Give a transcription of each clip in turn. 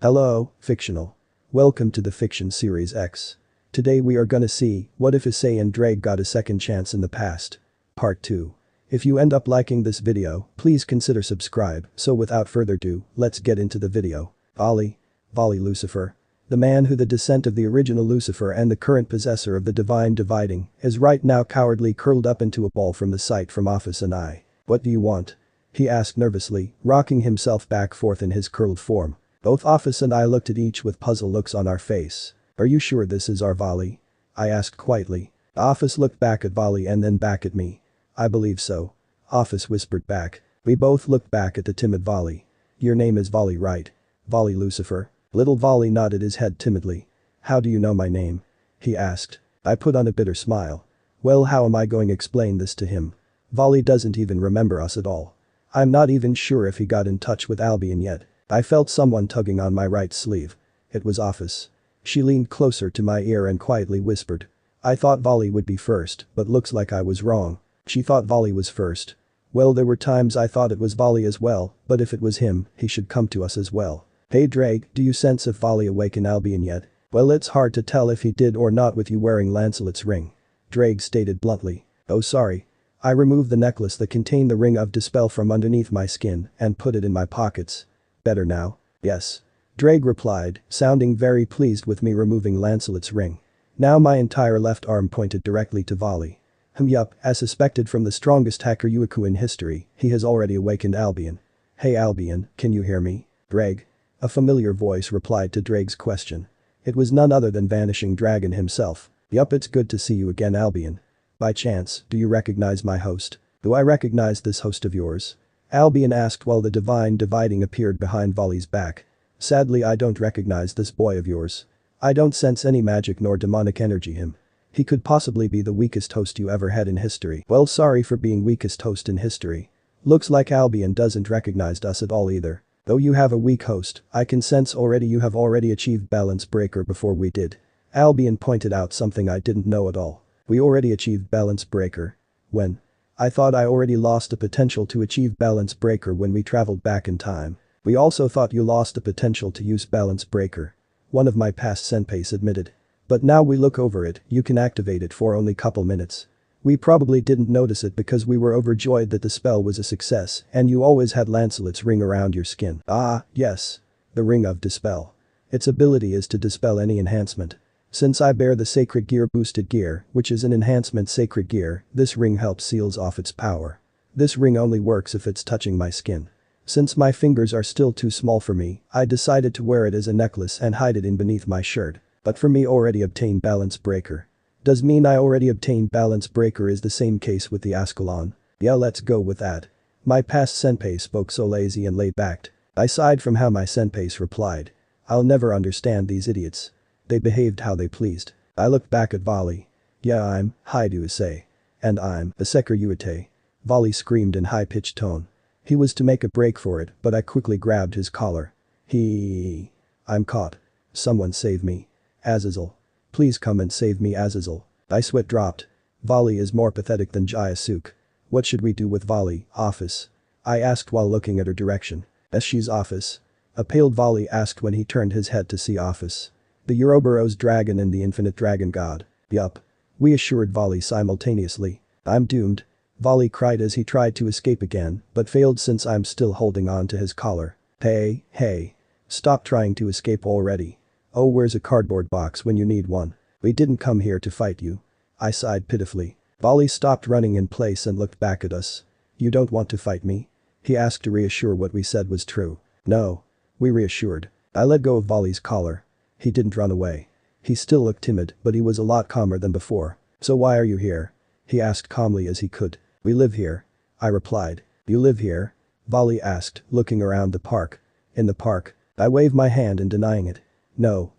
Hello, fictional. Welcome to the Fiction Series X. Today we are gonna see, what if Issei and Ddraig got a second chance in the past? Part 2. If you end up liking this video, please consider subscribe, so without further ado, let's get into the video. Vali Lucifer. The man who the descent of the original Lucifer and the current possessor of the divine dividing, is right now cowardly curled up into a ball from the sight from Ophis and I. What do you want? He asked nervously, rocking himself back forth in his curled form. Both Ophis and I looked at each with puzzled looks on our face. Are you sure this is our Vali? I asked quietly. Ophis looked back at Vali and then back at me. I believe so. Ophis whispered back. We both looked back at the timid Vali. Your name is Vali, right? Vali Lucifer. Little Vali nodded his head timidly. How do you know my name? He asked. I put on a bitter smile. Well, how am I going to explain this to him? Vali doesn't even remember us at all. I'm not even sure if he got in touch with Albion yet. I felt someone tugging on my right sleeve. It was Ophis. She leaned closer to my ear and quietly whispered. I thought Vali would be first, but looks like I was wrong. She thought Vali was first. Well, there were times I thought it was Vali as well, but if it was him, he should come to us as well. Hey Ddraig, do you sense if Vali awakened Albion yet? Well, it's hard to tell if he did or not with you wearing Lancelot's ring. Ddraig stated bluntly. Oh sorry. I removed the necklace that contained the ring of dispel from underneath my skin and put it in my pockets. Better now? Yes. Ddraig replied, sounding very pleased with me removing Lancelot's ring. Now my entire left arm pointed directly to Vali. Yup, as suspected from the strongest hacker Yuiku in history, he has already awakened Albion. Hey Albion, can you hear me? Ddraig. A familiar voice replied to Draig's question. It was none other than Vanishing Dragon himself. Yup, it's good to see you again, Albion. By chance, do you recognize my host? Do I recognize this host of yours? Albion asked while the divine dividing appeared behind Vali's back. Sadly, I don't recognize this boy of yours. I don't sense any magic nor demonic energy him. He could possibly be the weakest host you ever had in history. Well, sorry for being weakest host in history. Looks like Albion doesn't recognize us at all either. Though you have a weak host, I can sense already you have already achieved balance breaker before we did. Albion pointed out something I didn't know at all. We already achieved balance breaker. When? I thought I already lost the potential to achieve balance breaker when we traveled back in time. We also thought you lost the potential to use balance breaker. One of my past senpais admitted. But now we look over it, you can activate it for only couple minutes. We probably didn't notice it because we were overjoyed that the spell was a success and you always had Lancelot's ring around your skin. Ah, yes. The ring of dispel. Its ability is to dispel any enhancement. Since I bear the Sacred Gear boosted gear, which is an enhancement sacred gear, this ring helps seals off its power. This ring only works if it's touching my skin. Since my fingers are still too small for me, I decided to wear it as a necklace and hide it in beneath my shirt. But for me already obtained balance breaker. Does mean I already obtained balance breaker is the same case with the Ascalon? Yeah, let's go with that. My past senpai spoke so lazy and laid backed. I sighed from how my senpais replied. I'll never understand these idiots. They behaved how they pleased. I looked back at Vali. Yeah, I'm Highschool DxD. And I'm Issei Uite. Vali screamed in high-pitched tone. He was to make a break for it, but I quickly grabbed his collar. I'm caught. Someone save me. Azazel. Please come and save me, Azazel. I sweat dropped. Vali is more pathetic than Jayasuk. What should we do with Vali, Ophis? I asked while looking at her direction. As she's Ophis. A pale Vali asked when he turned his head to see Ophis. The Ouroboros dragon and the infinite dragon god. Yup. We assured Vali simultaneously. I'm doomed. Vali cried as he tried to escape again, but failed since I'm still holding on to his collar. Hey. Stop trying to escape already. Oh, where's a cardboard box when you need one? We didn't come here to fight you. I sighed pitifully. Vali stopped running in place and looked back at us. You don't want to fight me? He asked to reassure what we said was true. No. We reassured. I let go of Vali's collar. He didn't run away. He still looked timid, but he was a lot calmer than before. So why are you here? He asked calmly as he could. We live here. I replied. You live here? Vali asked, looking around the park. In the park. I waved my hand in denying it. No.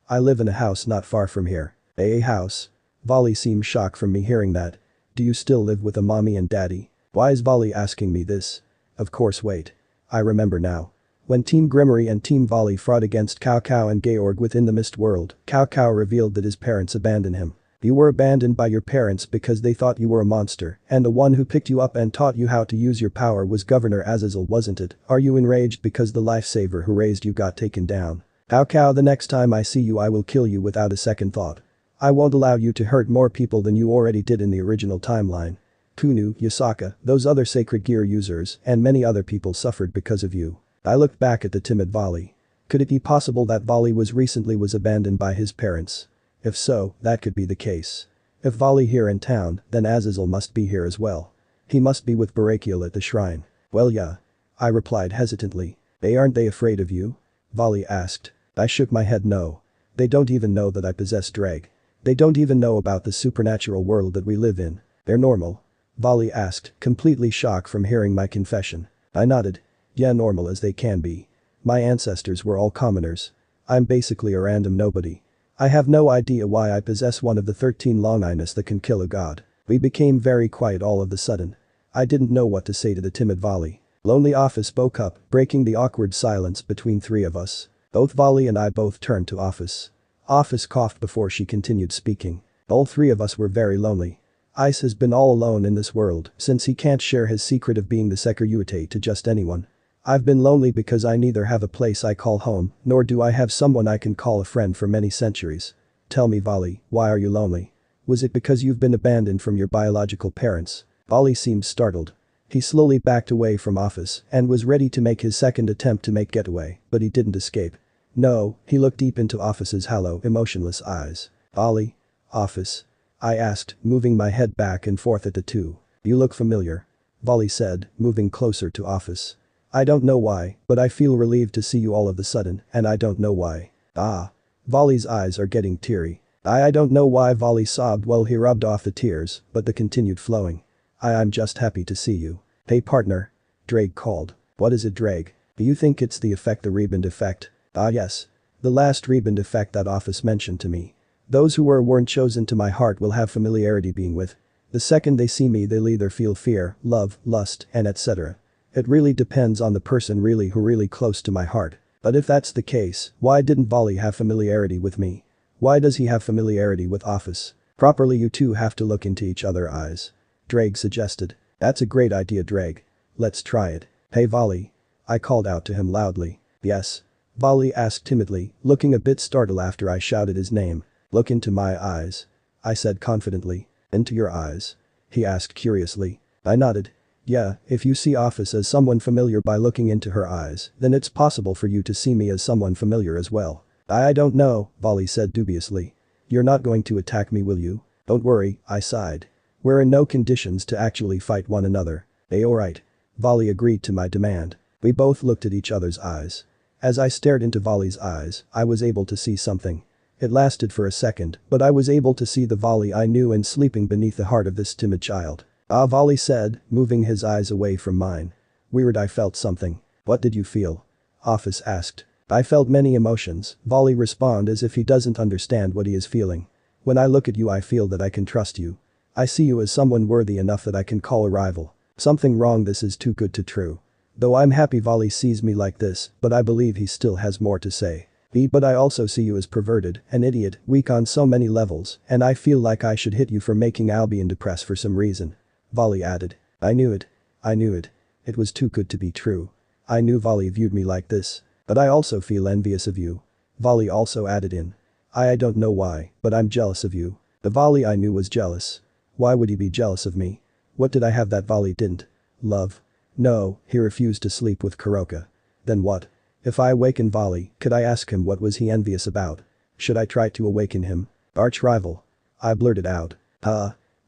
I live in a house not far from here. A house? Vali seemed shocked from me hearing that. Do you still live with a mommy and daddy? Why is Vali asking me this? Of course, wait. I remember now. When Team Grimmery and Team Vali fought against Cao Cao and Georg within the Mist World, Cao Cao revealed that his parents abandoned him. You were abandoned by your parents because they thought you were a monster, and the one who picked you up and taught you how to use your power was Governor Azazel, wasn't it? Are you enraged because the lifesaver who raised you got taken down? How cow, the next time I see you I will kill you without a second thought. I won't allow you to hurt more people than you already did in the original timeline. Kunu, Yasaka, those other sacred gear users, and many other people suffered because of you. I looked back at the timid Vali. Could it be possible that Vali was abandoned by his parents? If so, that could be the case. If Vali here in town, then Azazel must be here as well. He must be with Barakiel at the shrine. Well yeah. I replied hesitantly. Aren't they afraid of you? Vali asked. I shook my head no. They don't even know that I possess Ddraig. They don't even know about the supernatural world that we live in. They're normal. Vali asked, completely shocked from hearing my confession. I nodded. Yeah, normal as they can be. My ancestors were all commoners. I'm basically a random nobody. I have no idea why I possess one of the 13 long-eyedness that can kill a god. We became very quiet all of a sudden. I didn't know what to say to the timid Vali. Lonely Ophis spoke up, breaking the awkward silence between three of us. Both Vali and I both turned to Ophis. Ophis coughed before she continued speaking. All three of us were very lonely. Ise has been all alone in this world since he can't share his secret of being the Second to just anyone. I've been lonely because I neither have a place I call home, nor do I have someone I can call a friend for many centuries. Tell me Vali, why are you lonely? Was it because you've been abandoned from your biological parents? Vali seemed startled. He slowly backed away from Ophis and was ready to make his second attempt to make getaway, but he didn't escape. No, he looked deep into Ophis's hollow, emotionless eyes. Vali? Ophis? I asked, moving my head back and forth at the two. You look familiar. Vali said, moving closer to Ophis. I don't know why, but I feel relieved to see you all of a sudden, and I don't know why. Ah. Vali's eyes are getting teary. I don't know why, Vali sobbed while he rubbed off the tears, but they continued flowing. I'm just happy to see you. Hey partner. Ddraig called. What is it, Ddraig? Do you think it's the rebound effect? Ah yes. The last rebound effect that Ophis mentioned to me. Those who weren't chosen to my heart will have familiarity being with. The second they see me they'll either feel fear, love, lust, and etc. It really depends on the person who really close to my heart. But if that's the case, why didn't Vali have familiarity with me? Why does he have familiarity with Ophis? Properly you two have to look into each other's eyes. Ddraig suggested. That's a great idea, Ddraig. Let's try it. Hey Vali. I called out to him loudly. Yes. Vali asked timidly, looking a bit startled after I shouted his name. Look into my eyes. I said confidently. Into your eyes? He asked curiously. I nodded. Yeah, if you see Ophis as someone familiar by looking into her eyes, then it's possible for you to see me as someone familiar as well. I don't know, Vali said dubiously. You're not going to attack me, will you? Don't worry, I sighed. We're in no conditions to actually fight one another. Alright. Vali agreed to my demand. We both looked at each other's eyes. As I stared into Vali's eyes, I was able to see something. It lasted for a second, but I was able to see the Vali I knew and sleeping beneath the heart of this timid child. Ah, Vali said, moving his eyes away from mine. Weird, I felt something. What did you feel? Ophis asked. I felt many emotions, Vali responded as if he doesn't understand what he is feeling. When I look at you I feel that I can trust you. I see you as someone worthy enough that I can call a rival. Something wrong, this is too good to true. Though I'm happy Vali sees me like this, but I believe he still has more to say. But I also see you as perverted, an idiot, weak on so many levels, and I feel like I should hit you for making Albion depressed for some reason. Vali added. I knew it. I knew it. It was too good to be true. I knew Vali viewed me like this. But I also feel envious of you. Vali also added in. I don't know why, but I'm jealous of you. The Vali I knew was jealous. Why would he be jealous of me? What did I have that Vali didn't? Love? No, he refused to sleep with Kuroka. Then what? If I awaken Vali, could I ask him what was he envious about? Should I try to awaken him? Arch rival? I blurted out.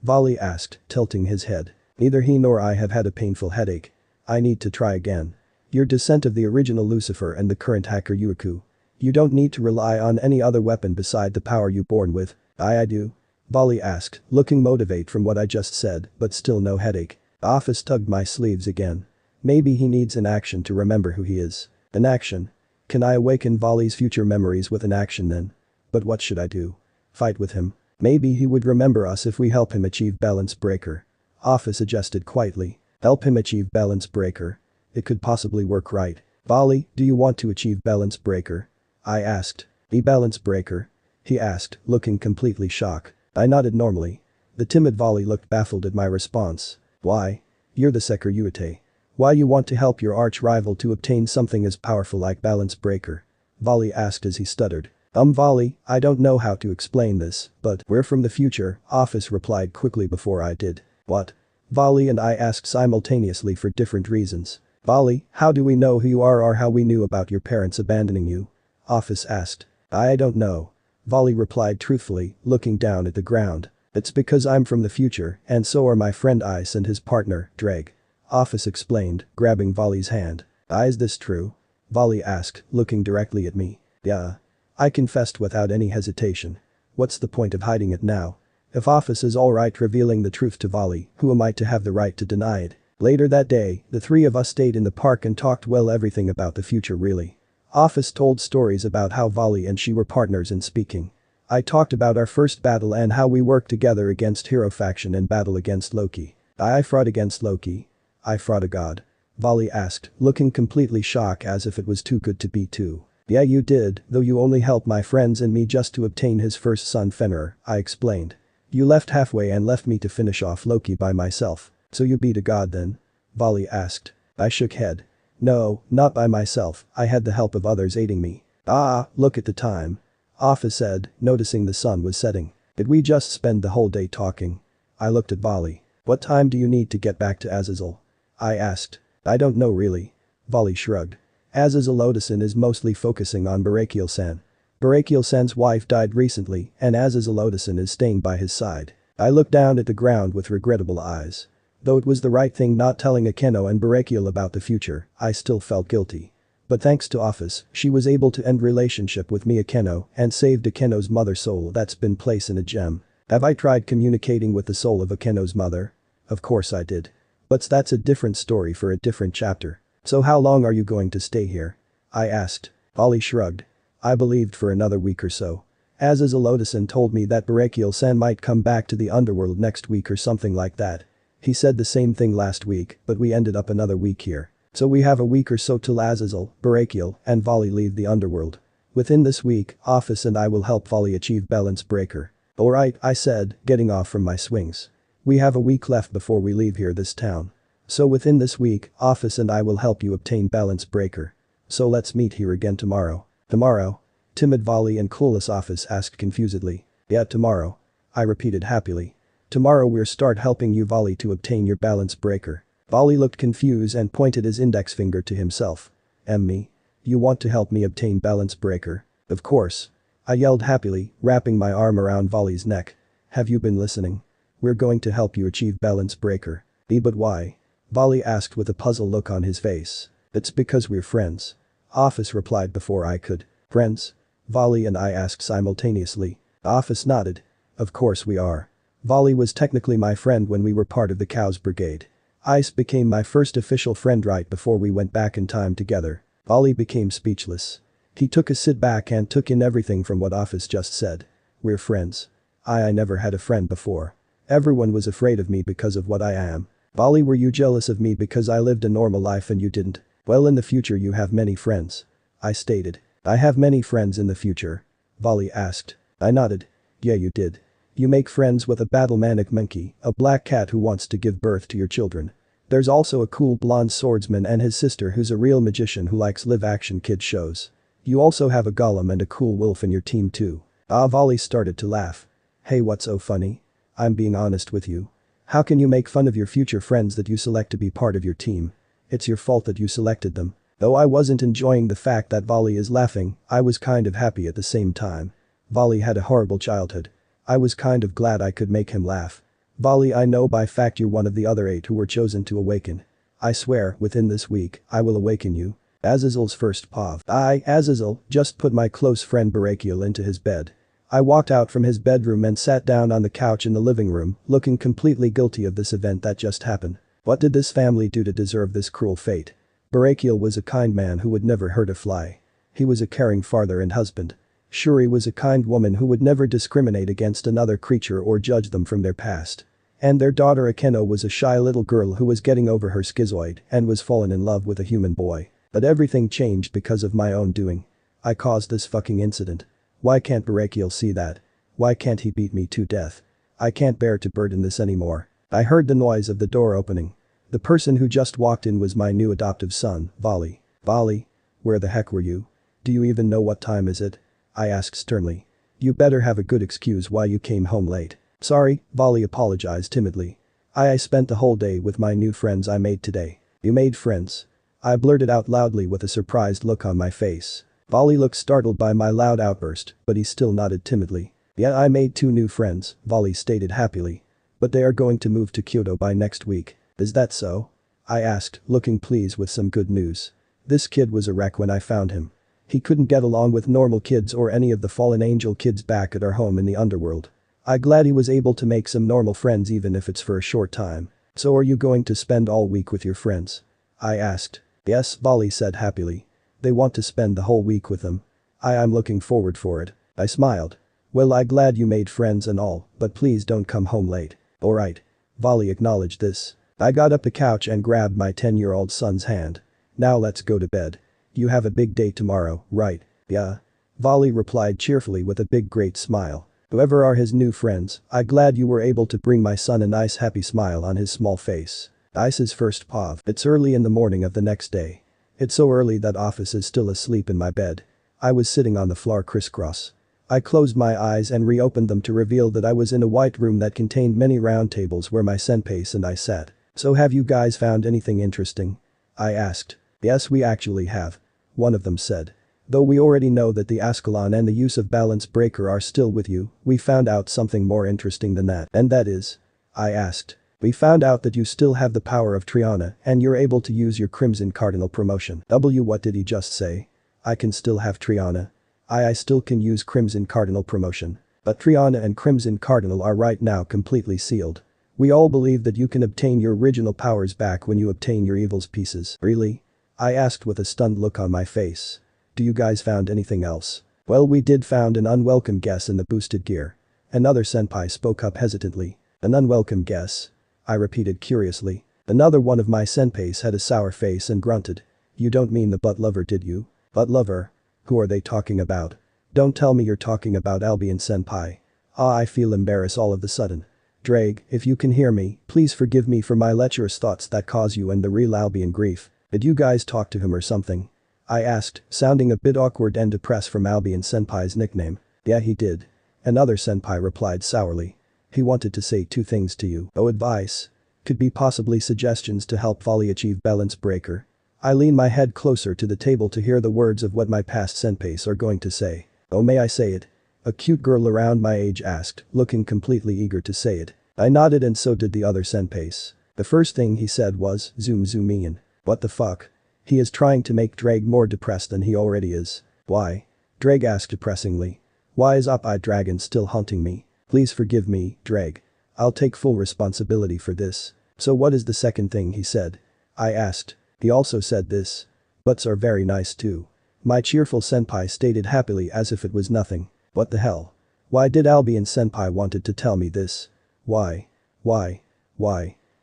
Vali asked, tilting his head. Neither he nor I have had a painful headache. I need to try again. You're descent of the original Lucifer and the current hacker Yuiku. You don't need to rely on any other weapon beside the power you're born with. I do. Vali asked, looking motivated from what I just said, but still no headache. Ophis tugged my sleeves again. Maybe he needs an action to remember who he is. An action? Can I awaken Vali's future memories with an action then? But what should I do? Fight with him? Maybe he would remember us if we help him achieve Balance Breaker. Ophis suggested quietly. Help him achieve Balance Breaker? It could possibly work, right? Vali, do you want to achieve Balance Breaker? I asked. The Balance Breaker? He asked, looking completely shocked. I nodded normally. The timid Vali looked baffled at my response. Why? You're the Secretary. Why you want to help your arch-rival to obtain something as powerful like Balance Breaker? Vali asked as he stuttered. Vali, I don't know how to explain this, but we're from the future, Ophis replied quickly before I did. What? Vali and I asked simultaneously for different reasons. Vali, how do we know who you are or how we knew about your parents abandoning you? Ophis asked. I don't know. Vali replied truthfully, looking down at the ground. It's because I'm from the future, and so are my friend Ise and his partner, Ddraig. Ophis explained, grabbing Vali's hand. Is this true? Vali asked, looking directly at me. Yeah. I confessed without any hesitation. What's the point of hiding it now? If Ophis is alright revealing the truth to Vali, who am I to have the right to deny it? Later that day, the three of us stayed in the park and talked everything about the future really. Ophis told stories about how Vali and she were partners in speaking. I talked about our first battle and how we worked together against Hero Faction and battle against Loki. I fought against Loki. I fought a god. Vali asked, looking completely shocked as if it was too good to be true. Yeah you did, though you only helped my friends and me just to obtain his first son Fenrir, I explained. You left halfway and left me to finish off Loki by myself. So you beat a god then? Vali asked. I shook head. No, not by myself, I had the help of others aiding me. Look at the time. Ophis said, noticing the sun was setting. Did we just spend the whole day talking? I looked at Vali. What time do you need to get back to Azazel? I asked. I don't know really. Vali shrugged. Azazel Odison is mostly focusing on Barakiel-san. Barakiel-san's wife died recently and Azazel Odison is staying by his side. I looked down at the ground with regrettable eyes. Though it was the right thing not telling Akeno and Barakiel about the future, I still felt guilty. But thanks to Ophis, she was able to end relationship with me Akeno and saved Akeno's mother soul that's been placed in a gem. Have I tried communicating with the soul of Akeno's mother? Of course I did. But that's a different story for a different chapter. So how long are you going to stay here? I asked. Vali shrugged. I believed for another week or so. Azazel Odison told me that Barakiel-san might come back to the underworld next week or something like that. He said the same thing last week, but we ended up another week here. So we have a week or so till Azazel, Barakiel, and Vali leave the underworld. Within this week, Ophis and I will help Vali achieve Balance Breaker. Alright, I said, getting off from my swings. We have a week left before we leave this town. So within this week, Ophis and I will help you obtain Balance Breaker. So let's meet here again tomorrow. Tomorrow? Timid Vali and clueless Ophis asked confusedly. Yeah, tomorrow. I repeated happily. Tomorrow we'll start helping you Vali to obtain your Balance Breaker. Vali looked confused and pointed his index finger to himself. Me? You want to help me obtain Balance Breaker? Of course. I yelled happily, wrapping my arm around Vali's neck. Have you been listening? We're going to help you achieve Balance Breaker. But why? Vali asked with a puzzled look on his face. It's because we're friends. Ophis replied before I could. Friends? Vali and I asked simultaneously. Ophis nodded. Of course we are. Vali was technically my friend when we were part of the Cows Brigade. Ise became my first official friend right before we went back in time together. Vali became speechless. He took a sit back and took in everything from what Ophis just said. We're friends. I never had a friend before. Everyone was afraid of me because of what I am. Vali, were you jealous of me because I lived a normal life and you didn't? Well, in the future you have many friends. I stated. I have many friends in the future. Vali asked. I nodded. Yeah you did. You make friends with a battle-manic monkey, a black cat who wants to give birth to your children. There's also a cool blonde swordsman and his sister who's a real magician who likes live-action kid shows. You also have a golem and a cool wolf in your team too. Vali started to laugh. Hey, what's so funny? I'm being honest with you. How can you make fun of your future friends that you select to be part of your team? It's your fault that you selected them. Though I wasn't enjoying the fact that Vali is laughing, I was kind of happy at the same time. Vali had a horrible childhood. I was kind of glad I could make him laugh. Vali, I know by fact you're one of the other 8 who were chosen to awaken. I swear, within this week, I will awaken you. Azazel's first paw. Azazel, just put my close friend Barakiel into his bed. I walked out from his bedroom and sat down on the couch in the living room, looking completely guilty of this event that just happened. What did this family do to deserve this cruel fate? Barakiel was a kind man who would never hurt a fly. He was a caring father and husband. Shuri was a kind woman who would never discriminate against another creature or judge them from their past. And their daughter Akeno was a shy little girl who was getting over her schizoid and was fallen in love with a human boy. But everything changed because of my own doing. I caused this fucking incident. Why can't Barakiel see that? Why can't he beat me to death? I can't bear to burden this anymore. I heard the noise of the door opening. The person who just walked in was my new adoptive son, Vali. Vali? Where the heck were you? Do you even know what time is it? I asked sternly. You better have a good excuse why you came home late. Sorry, Vali apologized timidly. I spent the whole day with my new friends I made today. You made friends? I blurted out loudly with a surprised look on my face. Vali looked startled by my loud outburst, but he still nodded timidly. Yeah, I made 2 new friends, Vali stated happily. But they are going to move to Kyoto by next week. Is that so? I asked, looking pleased with some good news. This kid was a wreck when I found him. He couldn't get along with normal kids or any of the fallen angel kids back at our home in the underworld. I'm glad he was able to make some normal friends even if it's for a short time. So are you going to spend all week with your friends? I asked. Yes, Vali said happily. They want to spend the whole week with them. I'm looking forward for it. I smiled. Well, I'm glad you made friends and all, but please don't come home late. Alright. Vali acknowledged this. I got up the couch and grabbed my 10-year-old son's hand. Now let's go to bed. You have a big day tomorrow, right? Yeah. Vali replied cheerfully with a big great smile. Whoever are his new friends, I'm glad you were able to bring my son a nice happy smile on his small face. Ice's first paw. It's early in the morning of the next day. It's so early that Ophis is still asleep in my bed. I was sitting on the floor crisscross. I closed my eyes and reopened them to reveal that I was in a white room that contained many round tables where my senpais and I sat. So have you guys found anything interesting? I asked. Yes, we actually have. One of them said. Though we already know that the Ascalon and the use of balance breaker are still with you, we found out something more interesting than that. And that is? I asked. We found out that you still have the power of Triana and you're able to use your Crimson Cardinal promotion. What did he just say? I can still have Triana. I still can use Crimson Cardinal promotion. But Triana and Crimson Cardinal are right now completely sealed. We all believe that you can obtain your original powers back when you obtain your evil's pieces. Really? I asked with a stunned look on my face. Do you guys found anything else? Well, we did found an unwelcome guess in the boosted gear. Another senpai spoke up hesitantly. An unwelcome guess? I repeated curiously. Another one of my senpais had a sour face and grunted. You don't mean the butt lover, did you? Butt lover? Who are they talking about? Don't tell me you're talking about Albion senpai. I feel embarrassed all of a sudden. Ddraig, if you can hear me, please forgive me for my lecherous thoughts that cause you and the real Albion grief. Did you guys talk to him or something? I asked, sounding a bit awkward and depressed from Albion senpai's nickname. Yeah, he did. Another senpai replied sourly. He wanted to say 2 things to you. Advice. Could be possibly suggestions to help Vali achieve balance breaker. I lean my head closer to the table to hear the words of what my past senpais are going to say. May I say it? A cute girl around my age asked, looking completely eager to say it. I nodded and so did the other senpais. The first thing he said was, zoom in. What the fuck? He is trying to make Ddraig more depressed than he already is. Why? Ddraig asked depressingly. Why is Op-Eye Dragon still haunting me? Please forgive me, Ddraig. I'll take full responsibility for this. So what is the second thing he said? I asked. He also said this. Butts are very nice too. My cheerful senpai stated happily as if it was nothing. What the hell? Why did Albion senpai wanted to tell me this? Why?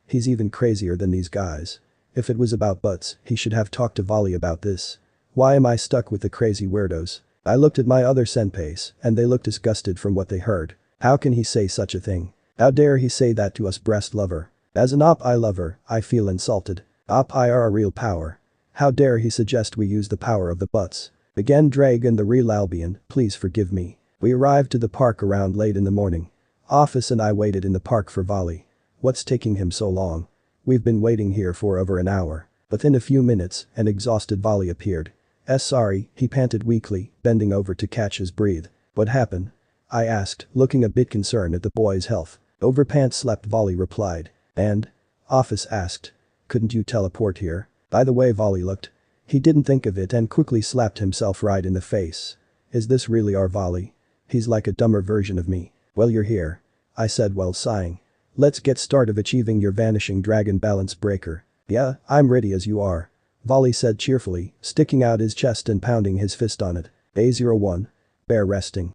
He's even crazier than these guys. If it was about butts, he should have talked to Vali about this. Why am I stuck with the crazy weirdos? I looked at my other senpais, and they looked disgusted from what they heard. How can he say such a thing? How dare he say that to us breast lover? As an Op-Eye lover, I feel insulted. Op-Eye are a real power. How dare he suggest we use the power of the butts? Again, Ddraig and the real Albion, please forgive me. We arrived to the park around late in the morning. Ophis and I waited in the park for Vali. What's taking him so long? We've been waiting here for over an hour. Within a few minutes, an exhausted Vali appeared. Sorry, he panted weakly, bending over to catch his breath. What happened? I asked, looking a bit concerned at the boy's health. Overpants slept, Vali replied. And? Ophis asked. Couldn't you teleport here? By the way, Vali looked. He didn't think of it and quickly slapped himself right in the face. Is this really our Vali? He's like a dumber version of me. Well, you're here. I said while sighing. Let's get started achieving your vanishing dragon balance breaker. Yeah, I'm ready as you are. Vali said cheerfully, sticking out his chest and pounding his fist on it. A01. Bear resting.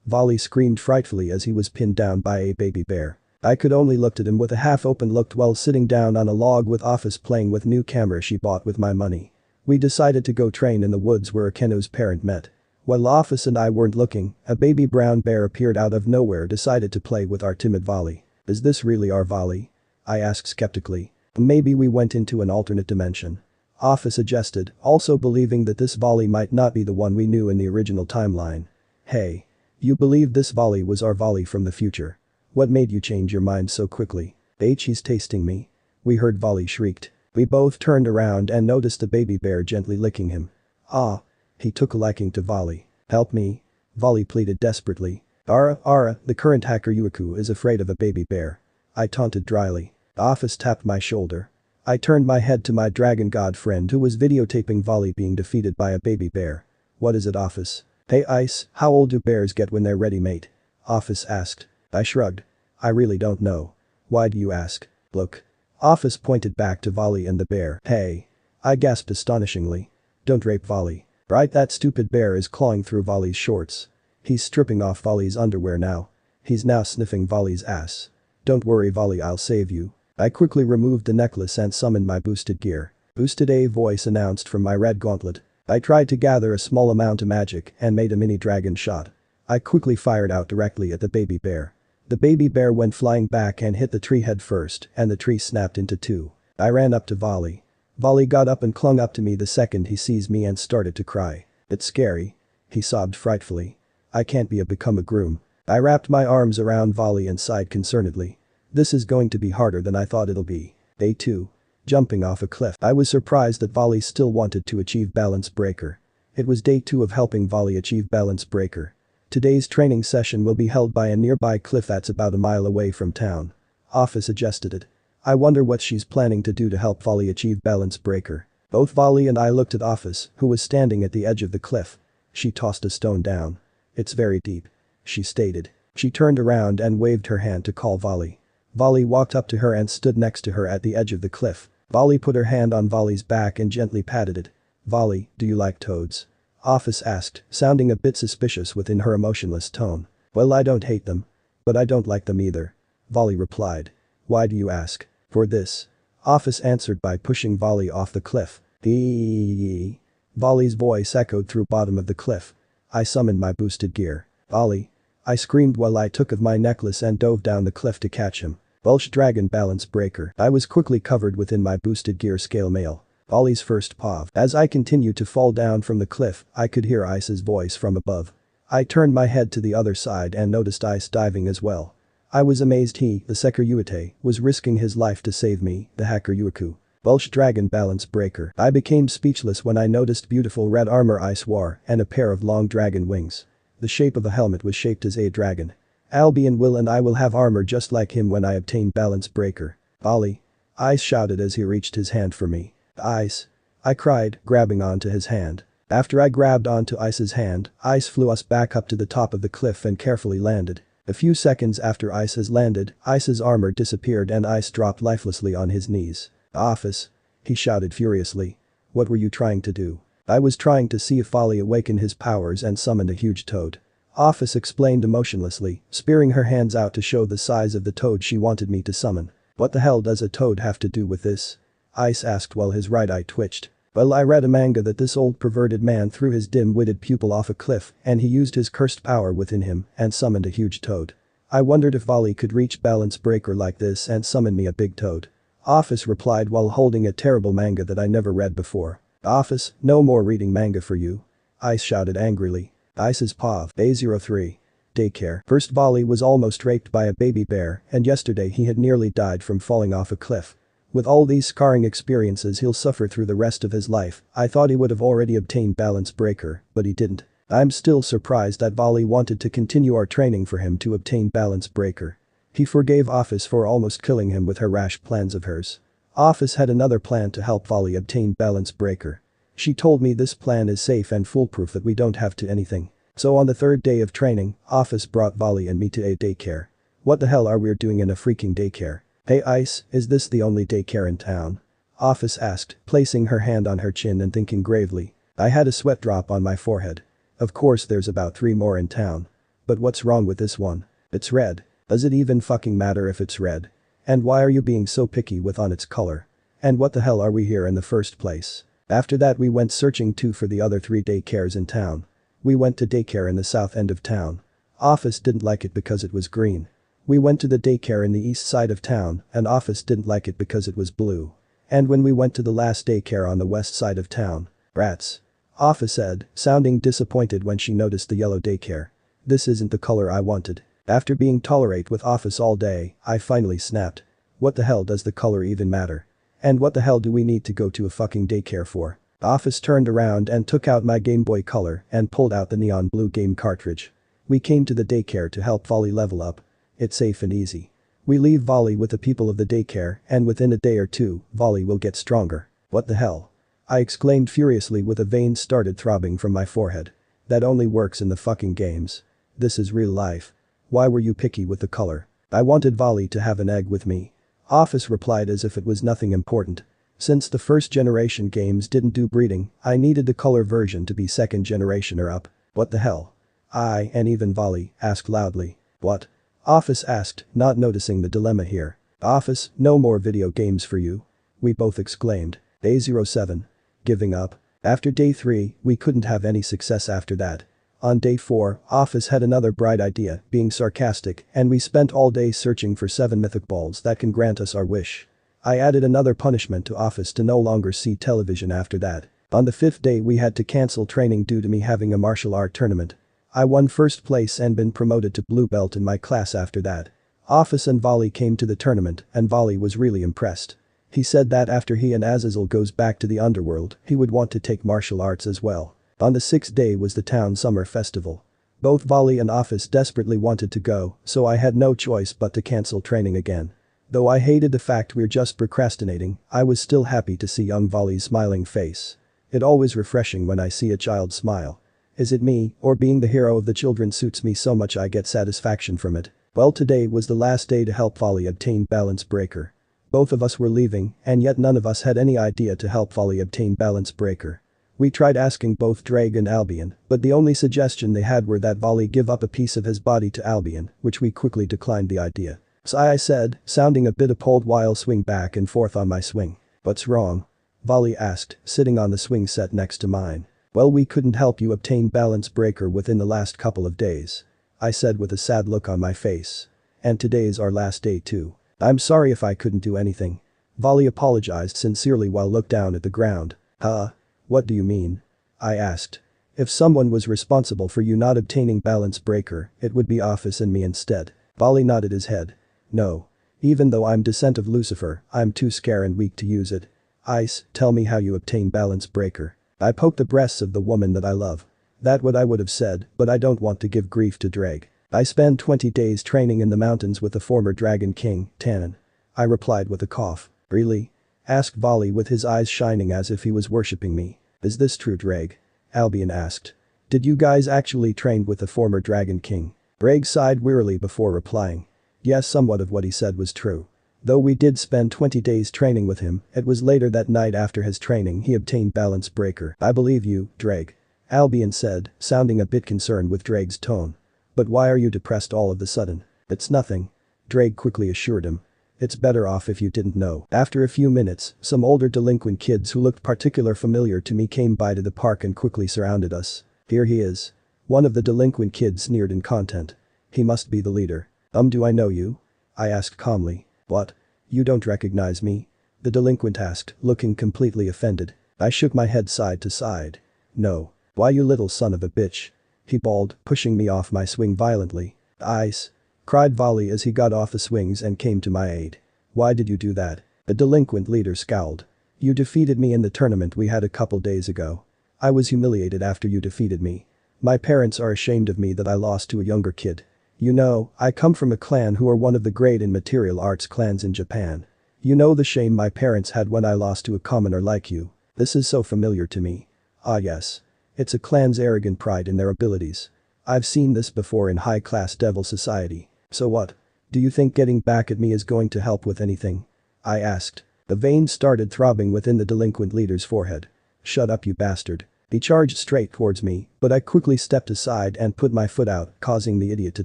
Vali screamed frightfully as he was pinned down by a baby bear. I could only look at him with a half-open look while sitting down on a log with Ophis playing with new camera she bought with my money. We decided to go train in the woods where Akenu's parent met. While Ophis and I weren't looking, a baby brown bear appeared out of nowhere decided to play with our timid Vali. Is this really our Vali? I asked skeptically. Maybe we went into an alternate dimension. Ophis suggested, also believing that this Vali might not be the one we knew in the original timeline. Hey. You believe this Vali was our Vali from the future? What made you change your mind so quickly? He's tasting me. We heard Vali shrieked. We both turned around and noticed the baby bear gently licking him. Ah. He took a liking to Vali. Help me. Vali pleaded desperately. Ara, the current hacker Yuiku is afraid of a baby bear. I taunted dryly. Ophis tapped my shoulder. I turned my head to my dragon god friend who was videotaping Vali being defeated by a baby bear. What is it, Ophis? Hey Ise, how old do bears get when they're ready, mate? Ophis asked. I shrugged. I really don't know. Why do you ask? Look. Ophis pointed back to Vali and the bear. Hey. I gasped astonishingly. Don't rape Vali. Right, that stupid bear is clawing through Vali's shorts. He's stripping off Vali's underwear now. He's now sniffing Vali's ass. Don't worry Vali, I'll save you. I quickly removed the necklace and summoned my boosted gear. Boosted A voice announced from my red gauntlet. I tried to gather a small amount of magic and made a mini dragon shot. I quickly fired out directly at the baby bear. The baby bear went flying back and hit the tree head first and the tree snapped into two. I ran up to Vali. Vali got up and clung up to me the second he sees me and started to cry. It's scary. He sobbed frightfully. I can't become a groom. I wrapped my arms around Vali and sighed concernedly. This is going to be harder than I thought it'll be. Day 2. Jumping off a cliff. I was surprised that Vali still wanted to achieve balance breaker. It was day 2 of helping Vali achieve balance breaker. Today's training session will be held by a nearby cliff that's about a mile away from town. Ophis suggested it. I wonder what she's planning to do to help Vali achieve balance breaker. Both Vali and I looked at Ophis, who was standing at the edge of the cliff. She tossed a stone down. It's very deep. She stated. She turned around and waved her hand to call Vali. Vali walked up to her and stood next to her at the edge of the cliff. Vali put her hand on Vali's back and gently patted it. Vali, do you like toads? Ophis asked, sounding a bit suspicious within her emotionless tone. Well, I don't hate them. But I don't like them either. Vali replied. Why do you ask? For this. Ophis answered by pushing Vali off the cliff. Eeeeee. Vali's voice echoed through bottom of the cliff. I summoned my boosted gear. Vali. I screamed while I took of my necklace and dove down the cliff to catch him. Welsh dragon balance breaker. I was quickly covered within my boosted gear scale mail. Vali's first POV. As I continued to fall down from the cliff, I could hear Ice's voice from above. I turned my head to the other side and noticed Ice diving as well. I was amazed he, the Seker Yuite, was risking his life to save me, the hacker Yuiku. Welsh dragon balance breaker. I became speechless when I noticed beautiful red armor Ice wore and a pair of long dragon wings. The shape of the helmet was shaped as a dragon. Albion will and I will have armor just like him when I obtain balance breaker. Vali. Ice shouted as he reached his hand for me. Ice. I cried, grabbing onto his hand. After I grabbed onto Ice's hand, Ice flew us back up to the top of the cliff and carefully landed. A few seconds after Ice has landed, Ice's armor disappeared and Ice dropped lifelessly on his knees. Ophis. He shouted furiously. What were you trying to do? I was trying to see if Vali awakened his powers and summoned a huge toad. Ophis explained emotionlessly, spearing her hands out to show the size of the toad she wanted me to summon. What the hell does a toad have to do with this? Ice asked while his right eye twitched. Well, I read a manga that this old perverted man threw his dim-witted pupil off a cliff and he used his cursed power within him and summoned a huge toad. I wondered if Vali could reach balance breaker like this and summon me a big toad. Ophis replied while holding a terrible manga that I never read before. Ophis, no more reading manga for you. Ice shouted angrily. Ice's POV. A03. Daycare. First Vali was almost raped by a baby bear and yesterday he had nearly died from falling off a cliff. With all these scarring experiences he'll suffer through the rest of his life. I thought he would have already obtained balance breaker, but he didn't. I'm still surprised that Vali wanted to continue our training for him to obtain balance breaker. He forgave Ophis for almost killing him with her rash plans of hers. Ophis had another plan to help Vali obtain balance breaker. She told me this plan is safe and foolproof that we don't have to anything. So on the third day of training, Ophis brought Vali and me to a daycare. What the hell are we doing in a freaking daycare? Hey Ice, is this the only daycare in town? Ophis asked, placing her hand on her chin and thinking gravely. I had a sweat drop on my forehead. Of course there's about 3 more in town. But what's wrong with this one? It's red. Does it even fucking matter if it's red? And why are you being so picky with on its color? And what the hell are we here in the first place? After that we went searching too for the other 3 daycares in town. We went to daycare in the south end of town. Ophis didn't like it because it was green. We went to the daycare in the east side of town and Ophis didn't like it because it was blue. And when we went to the last daycare on the west side of town, rats. Ophis said, sounding disappointed when she noticed the yellow daycare. This isn't the color I wanted. After being tolerate with Ophis all day, I finally snapped. What the hell does the color even matter? And what the hell do we need to go to a fucking daycare for? Ophis turned around and took out my Game Boy Color and pulled out the neon blue game cartridge. We came to the daycare to help Vali level up. It's safe and easy. We leave Vali with the people of the daycare and within a day or two, Vali will get stronger. What the hell? I exclaimed furiously with a vein started throbbing from my forehead. That only works in the fucking games. This is real life. Why were you picky with the color? I wanted Vali to have an egg with me. Ophis replied as if it was nothing important. Since the first generation games didn't do breeding, I needed the color version to be second generation or up. What the hell? I, and even Vali, asked loudly. What? Ophis asked, not noticing the dilemma here. Ophis, no more video games for you. We both exclaimed. Day 07. Giving up. After day 3, we couldn't have any success after that. On day 4, Ophis had another bright idea, being sarcastic, and we spent all day searching for 7 mythic balls that can grant us our wish. I added another punishment to Ophis to no longer see television after that. On the 5th day we had to cancel training due to me having a martial art tournament. I won first place and been promoted to blue belt in my class after that. Ophis and Vali came to the tournament and Vali was really impressed. He said that after he and Azazel goes back to the underworld, he would want to take martial arts as well. On the 6th day was the town summer festival. Both Vali and Ophis desperately wanted to go, so I had no choice but to cancel training again. Though I hated the fact we're just procrastinating, I was still happy to see young Vali's smiling face. It's always refreshing when I see a child smile. Is it me, or being the hero of the children suits me so much I get satisfaction from it? Well, today was the last day to help Vali obtain Balance Breaker. Both of us were leaving, and yet none of us had any idea to help Vali obtain Balance Breaker. We tried asking both Ddraig and Albion, but the only suggestion they had were that Vali give up a piece of his body to Albion, which we quickly declined the idea. So I said, sounding a bit appalled while swing back and forth on my swing. What's wrong? Vali asked, sitting on the swing set next to mine. Well, we couldn't help you obtain Balance Breaker within the last couple of days. I said with a sad look on my face. And today's our last day too. I'm sorry if I couldn't do anything. Vali apologized sincerely while looked down at the ground. Huh? What do you mean? I asked. If someone was responsible for you not obtaining Balance Breaker, it would be Ophis and me instead. Vali nodded his head. No. Even though I'm Descent of Lucifer, I'm too scared and weak to use it. Ise, tell me how you obtain Balance Breaker. I poked the breasts of the woman that I love. That's what I would have said, but I don't want to give grief to Ddraig. I spent 20 days training in the mountains with the former Dragon King, Tannen. I replied with a cough. Really? Asked Vali with his eyes shining as if he was worshipping me. Is this true, Ddraig? Albion asked. Did you guys actually train with the former Dragon King? Ddraig sighed wearily before replying. Yes, somewhat of what he said was true. Though we did spend 20 days training with him, it was later that night after his training he obtained Balance Breaker. I believe you, Ddraig. Albion said, sounding a bit concerned with Draig's tone. But why are you depressed all of a sudden? It's nothing. Ddraig quickly assured him. It's better off if you didn't know. After a few minutes, some older delinquent kids who looked particularly familiar to me came by to the park and quickly surrounded us. Here he is. One of the delinquent kids sneered in content. He must be the leader. Do I know you? I asked calmly. What? You don't recognize me? The delinquent asked, looking completely offended. I shook my head side to side. No. Why, you little son of a bitch? He bawled, pushing me off my swing violently. Ise! Cried Vali as he got off the swings and came to my aid. Why did you do that? The delinquent leader scowled. You defeated me in the tournament we had a couple days ago. I was humiliated after you defeated me. My parents are ashamed of me that I lost to a younger kid. You know, I come from a clan who are one of the great in material arts clans in Japan. You know the shame my parents had when I lost to a commoner like you. This is so familiar to me. Ah yes. It's a clan's arrogant pride in their abilities. I've seen this before in high-class devil society. So what? Do you think getting back at me is going to help with anything? I asked. The veins started throbbing within the delinquent leader's forehead. Shut up, you bastard. He charged straight towards me, but I quickly stepped aside and put my foot out, causing the idiot to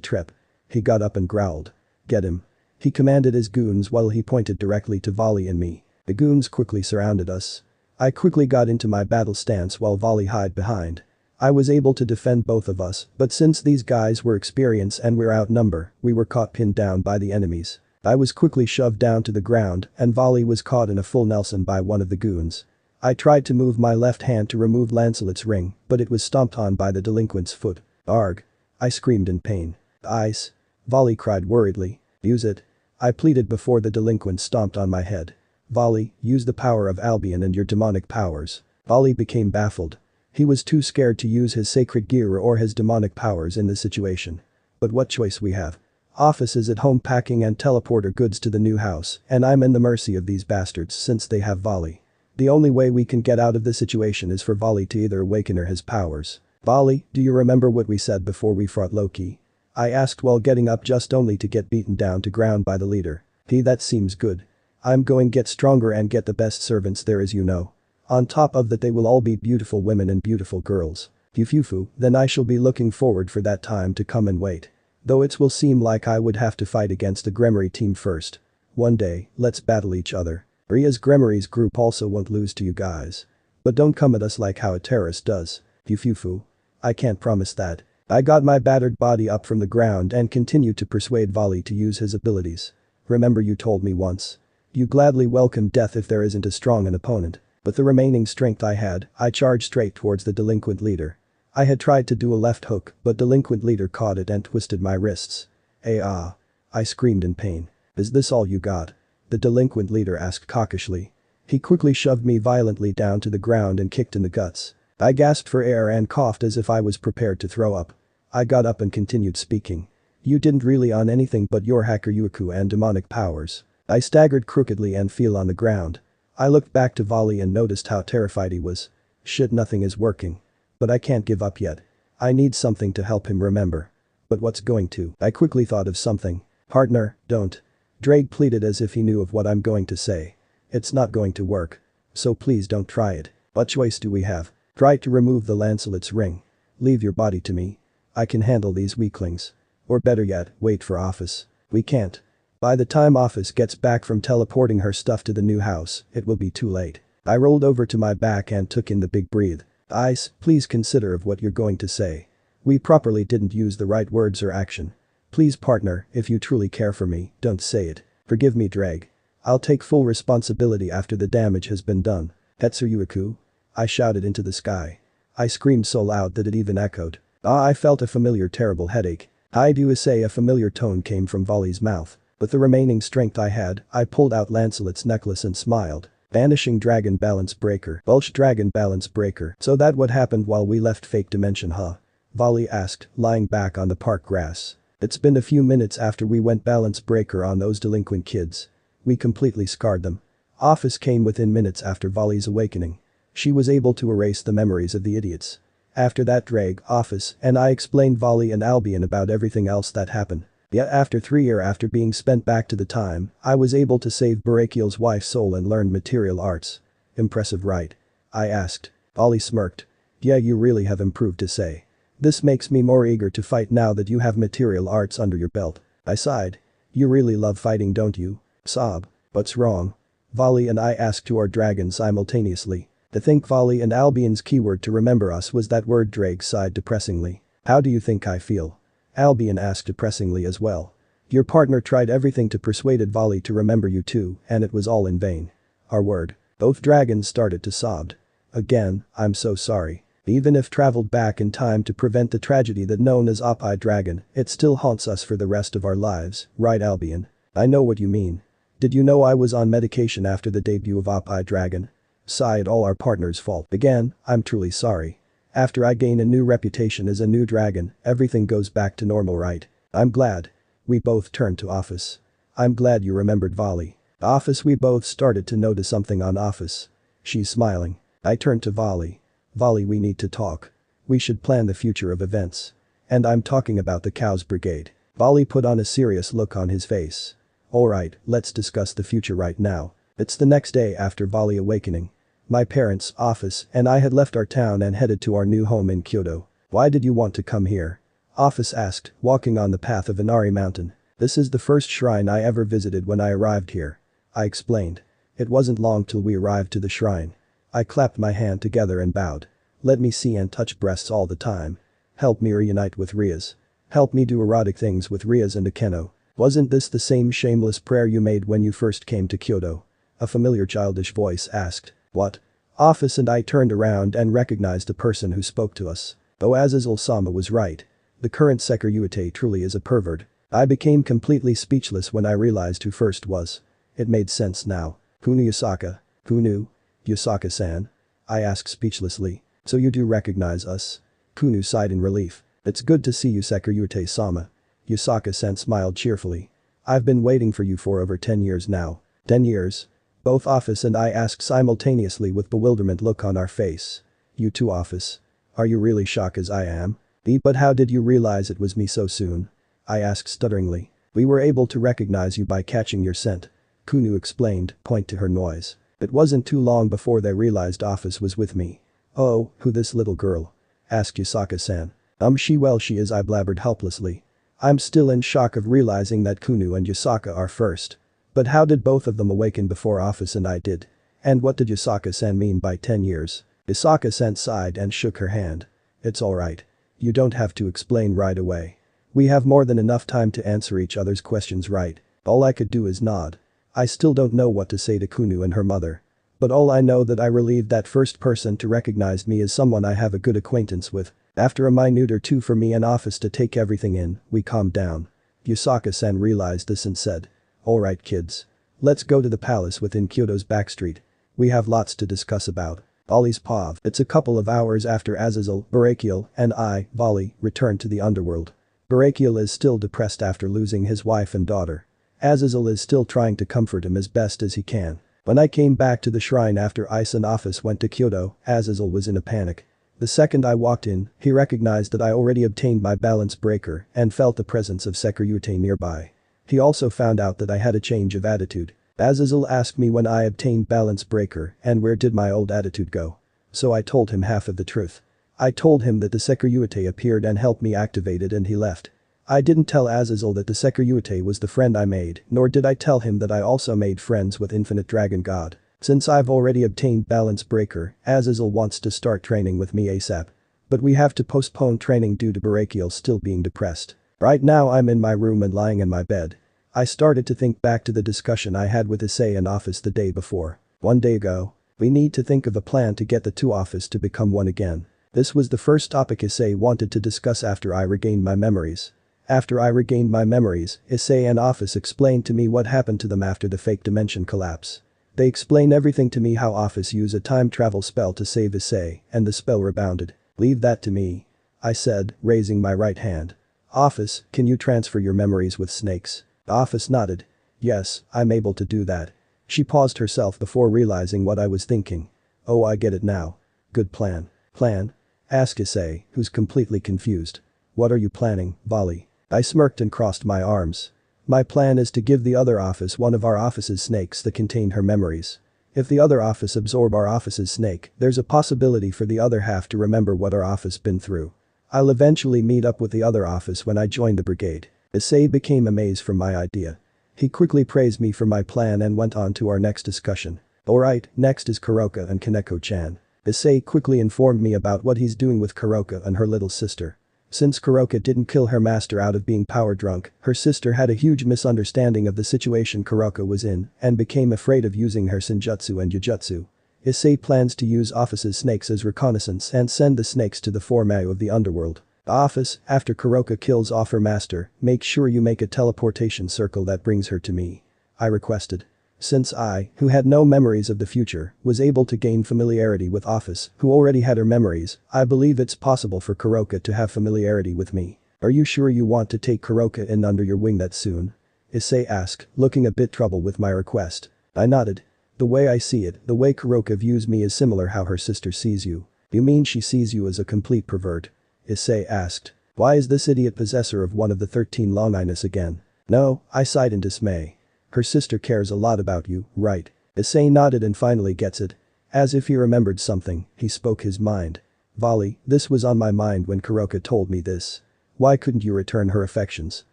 trip. He got up and growled. Get him. He commanded his goons while he pointed directly to Vali and me. The goons quickly surrounded us. I quickly got into my battle stance while Vali hid behind. I was able to defend both of us, but since these guys were experienced and we're outnumbered, we were caught pinned down by the enemies. I was quickly shoved down to the ground and Vali was caught in a full Nelson by one of the goons. I tried to move my left hand to remove Lancelot's ring, but it was stomped on by the delinquent's foot. Arg. I screamed in pain. Ice. Vali cried worriedly. Use it. I pleaded before the delinquent stomped on my head. Vali, use the power of Albion and your demonic powers. Vali became baffled. He was too scared to use his sacred gear or his demonic powers in this situation. But what choice we have? Ophis is at home packing and teleporter goods to the new house, and I'm in the mercy of these bastards since they have Vali. The only way we can get out of this situation is for Vali to either awaken or his powers. Vali, do you remember what we said before we fought Loki? I asked while getting up just only to get beaten down to ground by the leader. That seems good. I'm going get stronger and get the best servants there is, you know. On top of that they will all be beautiful women and beautiful girls. Fufu, then I shall be looking forward for that time to come and wait. Though it will seem like I would have to fight against the Gunmare team first. One day, let's battle each other. Rias Gunmare's group also won't lose to you guys. But don't come at us like how a terrorist does. Fufu. I can't promise that. I got my battered body up from the ground and continued to persuade Vali to use his abilities. Remember you told me once. You gladly welcome death if there isn't as strong an opponent. With the remaining strength I had, I charged straight towards the delinquent leader. I had tried to do a left hook, but delinquent leader caught it and twisted my wrists. Ah! I screamed in pain. Is this all you got? The delinquent leader asked cockishly. He quickly shoved me violently down to the ground and kicked in the guts. I gasped for air and coughed as if I was prepared to throw up. I got up and continued speaking. You didn't really on anything but your hacker Yuku and demonic powers. I staggered crookedly and fell on the ground. I looked back to Vali and noticed how terrified he was. Shit, nothing is working. But I can't give up yet. I need something to help him remember. But what's going to? I quickly thought of something. Partner, don't. Ddraig pleaded as if he knew of what I'm going to say. It's not going to work. So please don't try it. What choice do we have? Try to remove the Lancelot's ring. Leave your body to me. I can handle these weaklings. Or better yet, wait for Ophis. We can't. By the time Ophis gets back from teleporting her stuff to the new house, it will be too late. I rolled over to my back and took in the big breath. Ice, please consider of what you're going to say. We properly didn't use the right words or action. Please partner, if you truly care for me, don't say it. Forgive me Ddraig. I'll take full responsibility after the damage has been done. Yuku? I shouted into the sky. I screamed so loud that it even echoed. I felt a familiar terrible headache. I do say a familiar tone came from Vali's mouth. With the remaining strength I had, I pulled out Lancelot's necklace and smiled. Vanishing Dragon Balance Breaker. Bulge Dragon Balance Breaker. So that what happened while we left Fake Dimension, huh? Vali asked, lying back on the park grass. It's been a few minutes after we went Balance Breaker on those delinquent kids. We completely scarred them. Ophis came within minutes after Vali's awakening. She was able to erase the memories of the idiots. After that Ddraig, Ophis, and I explained Vali and Albion about everything else that happened. Yet after 3 years after being spent back to the time, I was able to save Barakiel's wife's soul and learn material arts. Impressive, right? I asked. Vali smirked. Yeah, you really have improved, to say. This makes me more eager to fight now that you have material arts under your belt. I sighed. You really love fighting, don't you? Sob. What's wrong? Vali and I asked to our dragon simultaneously. To think Vali and Albion's keyword to remember us was that word. Ddraig sighed depressingly. How do you think I feel? Albion asked depressingly as well. Your partner tried everything to persuade Vali to remember you too, and it was all in vain. Our word. Both dragons started to sob. Again, I'm so sorry. Even if traveled back in time to prevent the tragedy that known as Issei Dragon, it still haunts us for the rest of our lives, right Albion? I know what you mean. Did you know I was on medication after the debut of Issei Dragon? Sighed, all our partner's fault. Again, I'm truly sorry. After I gain a new reputation as a new dragon, everything goes back to normal, right? I'm glad. We both turned to Ophis. I'm glad you remembered Vali. Ophis, we both started to notice something on Ophis. She's smiling. I turned to Vali. Vali, we need to talk. We should plan the future of events. And I'm talking about the Cows Brigade. Vali put on a serious look on his face. Alright, let's discuss the future right now. It's the next day after Vali awakening. My parents, Ophis, and I had left our town and headed to our new home in Kyoto. Why did you want to come here? Ophis asked, walking on the path of Inari Mountain. This is the first shrine I ever visited when I arrived here. I explained. It wasn't long till we arrived to the shrine. I clapped my hand together and bowed. Let me see and touch breasts all the time. Help me reunite with Rias. Help me do erotic things with Rias and Akeno. Wasn't this the same shameless prayer you made when you first came to Kyoto? A familiar childish voice asked. What? Ophis and I turned around and recognized the person who spoke to us. Oh, Azazel-sama was right. The current Second truly is a pervert. I became completely speechless when I realized who first was. It made sense now. Who knew Yusaka? Who knew? Yusaka-san? I asked speechlessly. So you do recognize us? Kunu sighed in relief. It's good to see you, Second-sama. Yusaka-san smiled cheerfully. I've been waiting for you for over 10 years now. 10 years? Both Ophis and I asked simultaneously with bewilderment look on our face. You too, Ophis? Are you really shocked as I am? But how did you realize it was me so soon? I asked stutteringly. We were able to recognize you by catching your scent. Kunu explained, point to her noise. It wasn't too long before they realized Ophis was with me. Oh, who this little girl? Asked Yusaka-san. She is, I blabbered helplessly. I'm still in shock of realizing that Kunu and Yusaka are first. But how did both of them awaken before Ophis and I did? And what did Yusaka-san mean by 10 years? Yusaka-san sighed and shook her hand. It's alright. You don't have to explain right away. We have more than enough time to answer each other's questions right. All I could do is nod. I still don't know what to say to Kunu and her mother. But all I know that I relieved that first person to recognize me as someone I have a good acquaintance with. After a minute or two for me and Ophis to take everything in, we calmed down. Yusaka-san realized this and said. Alright kids. Let's go to the palace within Kyoto's backstreet. We have lots to discuss about. Vali's pav. It's a couple of hours after Azazel, Barakiel, and I, Vali, returned to the underworld. Barakiel is still depressed after losing his wife and daughter. Azazel is still trying to comfort him as best as he can. When I came back to the shrine after Ise and Ophis went to Kyoto, Azazel was in a panic. The second I walked in, he recognized that I already obtained my balance breaker and felt the presence of Second nearby. He also found out that I had a change of attitude. Azazel asked me when I obtained balance breaker and where did my old attitude go. So I told him half of the truth. I told him that the Second appeared and helped me activate it and he left. I didn't tell Azazel that the Second was the friend I made, nor did I tell him that I also made friends with Infinite Dragon God. Since I've already obtained balance breaker, Azazel wants to start training with me ASAP. But we have to postpone training due to Barakiel still being depressed. Right now I'm in my room and lying in my bed. I started to think back to the discussion I had with Issei and Ophis the day before. One day ago. We need to think of a plan to get the two Ophis to become one again. This was the first topic Issei wanted to discuss after I regained my memories. After I regained my memories, Issei and Ophis explained to me what happened to them after the fake dimension collapse. They explained everything to me, how Ophis used a time travel spell to save Issei and the spell rebounded. Leave that to me. I said, raising my right hand. Ophis, can you transfer your memories with snakes? Ophis nodded. Yes, I'm able to do that. She paused herself before realizing what I was thinking. Oh, I get it now. Good plan. Plan? Asked Issei, who's completely confused. What are you planning, Vali? I smirked and crossed my arms. My plan is to give the other Ophis one of our Ophis' snakes that contain her memories. If the other Ophis absorb our Ophis' snake, there's a possibility for the other half to remember what our Ophis been through. I'll eventually meet up with the other Ophis when I join the brigade. Issei became amazed from my idea. He quickly praised me for my plan and went on to our next discussion. Alright, next is Kuroka and Kaneko-chan. Issei quickly informed me about what he's doing with Kuroka and her little sister. Since Kuroka didn't kill her master out of being power drunk, her sister had a huge misunderstanding of the situation Kuroka was in and became afraid of using her senjutsu and jujutsu. Issei plans to use Ophis' snakes as reconnaissance and send the snakes to the Formao of the underworld. Ophis, after Kuroka kills off her master, make sure you make a teleportation circle that brings her to me. I requested. Since I, who had no memories of the future, was able to gain familiarity with Ophis, who already had her memories, I believe it's possible for Kuroka to have familiarity with me. Are you sure you want to take Kuroka in under your wing that soon? Issei asked, looking a bit troubled with my request. I nodded. The way I see it, the way Kuroka views me is similar how her sister sees you. You mean she sees you as a complete pervert? Issei asked. Why is this idiot possessor of one of the 13 longiness again? No, I sighed in dismay. Her sister cares a lot about you, right? Issei nodded and finally gets it. As if he remembered something, he spoke his mind. Vali, this was on my mind when Kuroka told me this. Why couldn't you return her affections?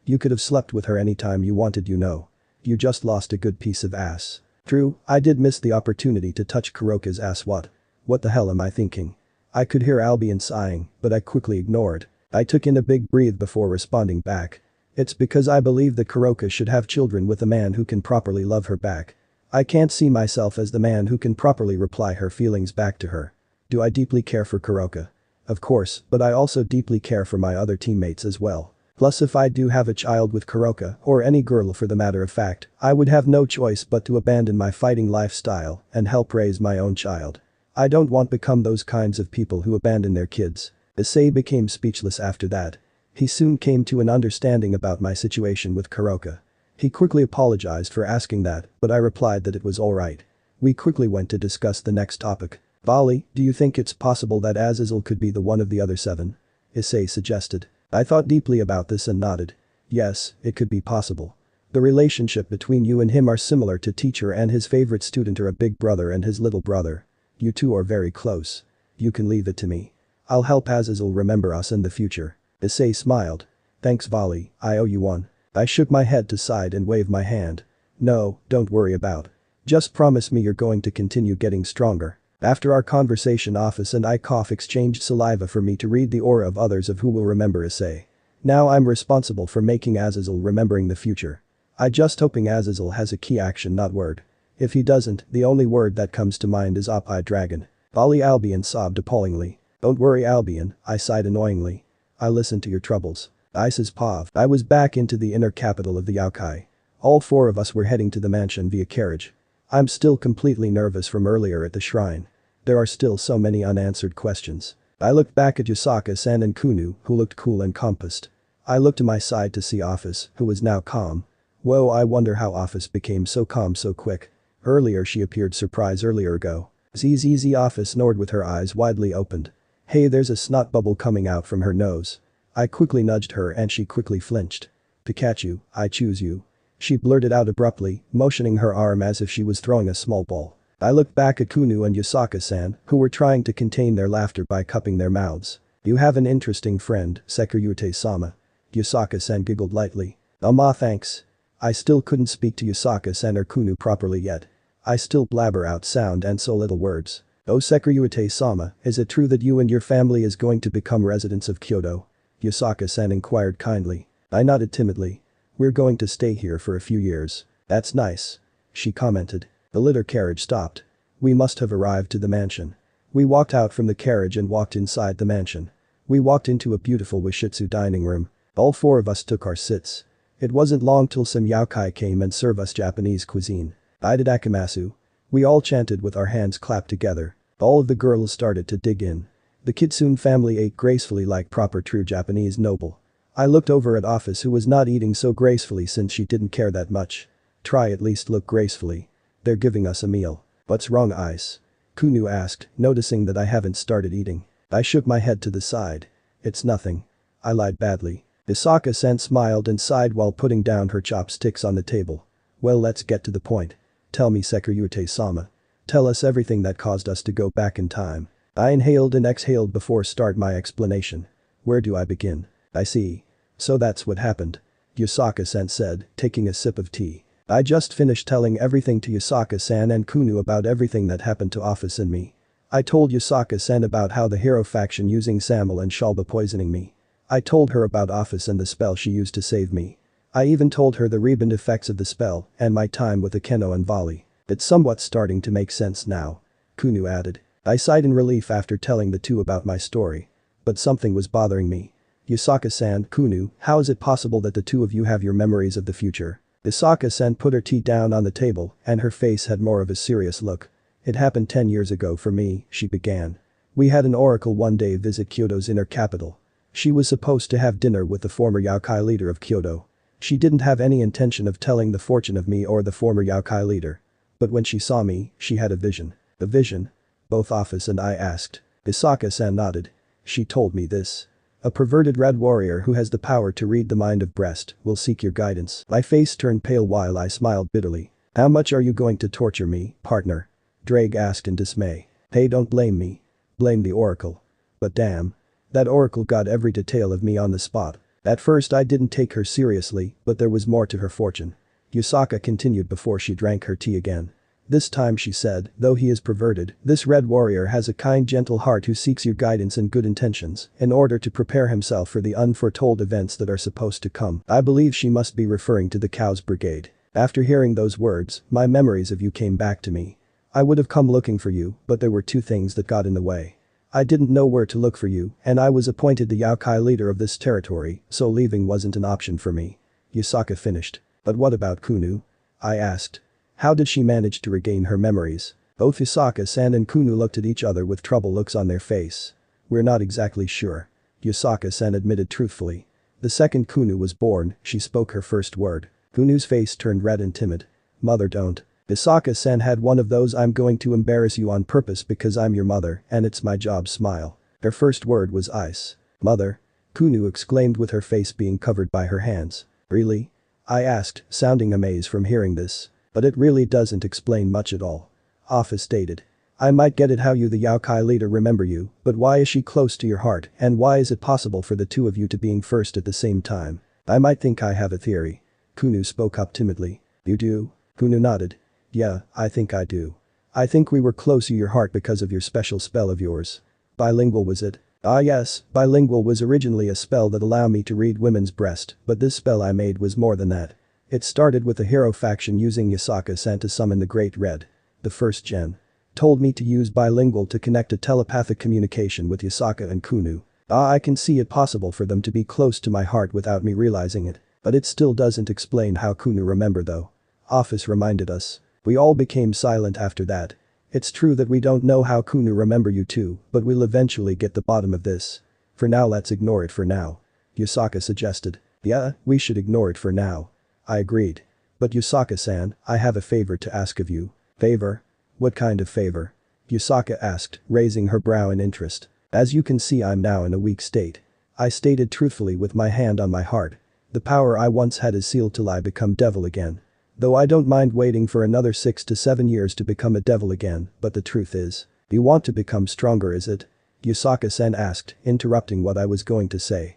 You could have slept with her anytime you wanted, you know. You just lost a good piece of ass. True, I did miss the opportunity to touch Kuroka's ass. What the hell am I thinking? I could hear Albion sighing, but I quickly ignored. I took in a big breath before responding back. It's because I believe that Kuroka should have children with a man who can properly love her back. I can't see myself as the man who can properly reply her feelings back to her. Do I deeply care for Kuroka? Of course, but I also deeply care for my other teammates as well. Plus if I do have a child with Kuroka, or any girl for the matter of fact, I would have no choice but to abandon my fighting lifestyle and help raise my own child. I don't want to become those kinds of people who abandon their kids. Issei became speechless after that. He soon came to an understanding about my situation with Kuroka. He quickly apologized for asking that, but I replied that it was alright. We quickly went to discuss the next topic. Vali, do you think it's possible that Azazel could be the one of the other 7? Issei suggested. I thought deeply about this and nodded. Yes, it could be possible. The relationship between you and him are similar to teacher and his favorite student or a big brother and his little brother. You two are very close. You can leave it to me. I'll help Azazel remember us in the future. Issei smiled. Thanks Vali, I owe you one. I shook my head to side and waved my hand. No, don't worry about. Just promise me you're going to continue getting stronger. After our conversation Ophis and I exchanged saliva for me to read the aura of others of who will remember Issei. Now I'm responsible for making Azazel remembering the future. I just hoping Azazel has a key action not word. If he doesn't, the only word that comes to mind is Op-I Dragon. Vali Albion sobbed appallingly. Don't worry Albion, I sighed annoyingly. I listened to your troubles. Ice's pav. I was back into the inner capital of the Yokai. All 4 of us were heading to the mansion via carriage. I'm still completely nervous from earlier at the shrine. There are still so many unanswered questions. I looked back at Yusaka-san and Kunu, who looked cool and composed. I looked to my side to see Ophis, who was now calm. Whoa, I wonder how Ophis became so calm so quick. Earlier she appeared surprised earlier ago. ZZZ Ophis snored with her eyes widely opened. Hey, there's a snot bubble coming out from her nose. I quickly nudged her and she quickly flinched. Pikachu, I choose you. She blurted out abruptly, motioning her arm as if she was throwing a small ball. I looked back at Kunu and Yusaka-san, who were trying to contain their laughter by cupping their mouths. You have an interesting friend, Sekirute-sama. Yusaka-san giggled lightly. Thanks. I still couldn't speak to Yusaka-san or Kunu properly yet. I still blabber out sound and so little words. Oh Sekirute-sama, is it true that you and your family is going to become residents of Kyoto? Yusaka-san inquired kindly. I nodded timidly. We're going to stay here for a few years. That's nice. She commented. The litter carriage stopped. We must have arrived to the mansion. We walked out from the carriage and walked inside the mansion. We walked into a beautiful Wishitsu dining room. All 4 of us took our sits. It wasn't long till some yokai came and served us Japanese cuisine. Itadakimasu. We all chanted with our hands clapped together. All of the girls started to dig in. The Kitsune family ate gracefully like proper true Japanese noble. I looked over at Ophis who was not eating so gracefully since she didn't care that much. Try at least look gracefully. They're giving us a meal. What's wrong Ice? Kunu asked, noticing that I haven't started eating. I shook my head to the side. It's nothing. I lied badly. Isaka-san smiled and sighed while putting down her chopsticks on the table. Well, let's get to the point. Tell me Sekirute-sama. Tell us everything that caused us to go back in time. I inhaled and exhaled before start my explanation. Where do I begin? I see. So that's what happened. Yusaka-san said, taking a sip of tea. I just finished telling everything to Yusaka-san and Kunu about everything that happened to Ophis and me. I told Yusaka-san about how the hero faction using Samael and Shalba poisoning me. I told her about Ophis and the spell she used to save me. I even told her the rebound effects of the spell and my time with Akeno and Vali. It's somewhat starting to make sense now. Kunu added. I sighed in relief after telling the 2 about my story. But something was bothering me. Yusaka-san, Kunu, how is it possible that the 2 of you have your memories of the future? Yusaka-san put her tea down on the table and her face had more of a serious look. It happened 10 years ago for me, she began. We had an oracle one day visit Kyoto's inner capital. She was supposed to have dinner with the former yokai leader of Kyoto. She didn't have any intention of telling the fortune of me or the former yokai leader. But when she saw me, she had a vision. A vision? Both Ophis and I asked. Isaka-san nodded. She told me this. A perverted red warrior who has the power to read the mind of breast will seek your guidance. My face turned pale while I smiled bitterly. How much are you going to torture me, partner? Ddraig asked in dismay. Hey, don't blame me. Blame the oracle. But damn. That oracle got every detail of me on the spot. At first I didn't take her seriously, but there was more to her fortune. Yusaka continued before she drank her tea again. This time she said, though he is perverted, this red warrior has a kind gentle heart who seeks your guidance and good intentions in order to prepare himself for the unforetold events that are supposed to come. I believe she must be referring to the Cows Brigade. After hearing those words, my memories of you came back to me. I would have come looking for you, but there were two things that got in the way. I didn't know where to look for you, and I was appointed the Yaokai leader of this territory, so leaving wasn't an option for me. Yusaka finished. But what about Kunu? I asked. How did she manage to regain her memories? Both Yusaka-san and Kunu looked at each other with troubled looks on their face. We're not exactly sure. Yusaka-san admitted truthfully. The second Kunu was born, she spoke her first word. Kunu's face turned red and timid. Mother, don't. Yusaka-san had one of those I'm going to embarrass you on purpose because I'm your mother and it's my job smile. Her first word was ice. Mother? Kunu exclaimed with her face being covered by her hands. Really? I asked, sounding amazed from hearing this. But it really doesn't explain much at all. Ophis stated. I might get it how you the Yaokai leader remember you, but why is she close to your heart and why is it possible for the two of you to being first at the same time? I might think I have a theory. Kunu spoke up timidly. You do? Kunu nodded. Yeah, I think I do. I think we were close to your heart because of your special spell of yours. Bilingual was it? Ah yes, bilingual was originally a spell that allowed me to read women's breast, but this spell I made was more than that. It started with the hero faction using Yusaka-san to summon the Great Red. The first gen. Told me to use bilingual to connect a telepathic communication with Yusaka and Kunu. I can see it possible for them to be close to my heart without me realizing it. But it still doesn't explain how Kunu remember though. Ophis reminded us. We all became silent after that. It's true that we don't know how Kunu remember you too, but we'll eventually get the bottom of this. For now let's ignore it for now. Yusaka suggested. Yeah, we should ignore it for now. I agreed. But Yusaka-san, I have a favor to ask of you. Favor? What kind of favor? Yusaka asked, raising her brow in interest. As you can see I'm now in a weak state. I stated truthfully with my hand on my heart. The power I once had is sealed till I become devil again. Though I don't mind waiting for another 6 to 7 years to become a devil again, but the truth is. You want to become stronger is it? Yusaka-san asked, interrupting what I was going to say.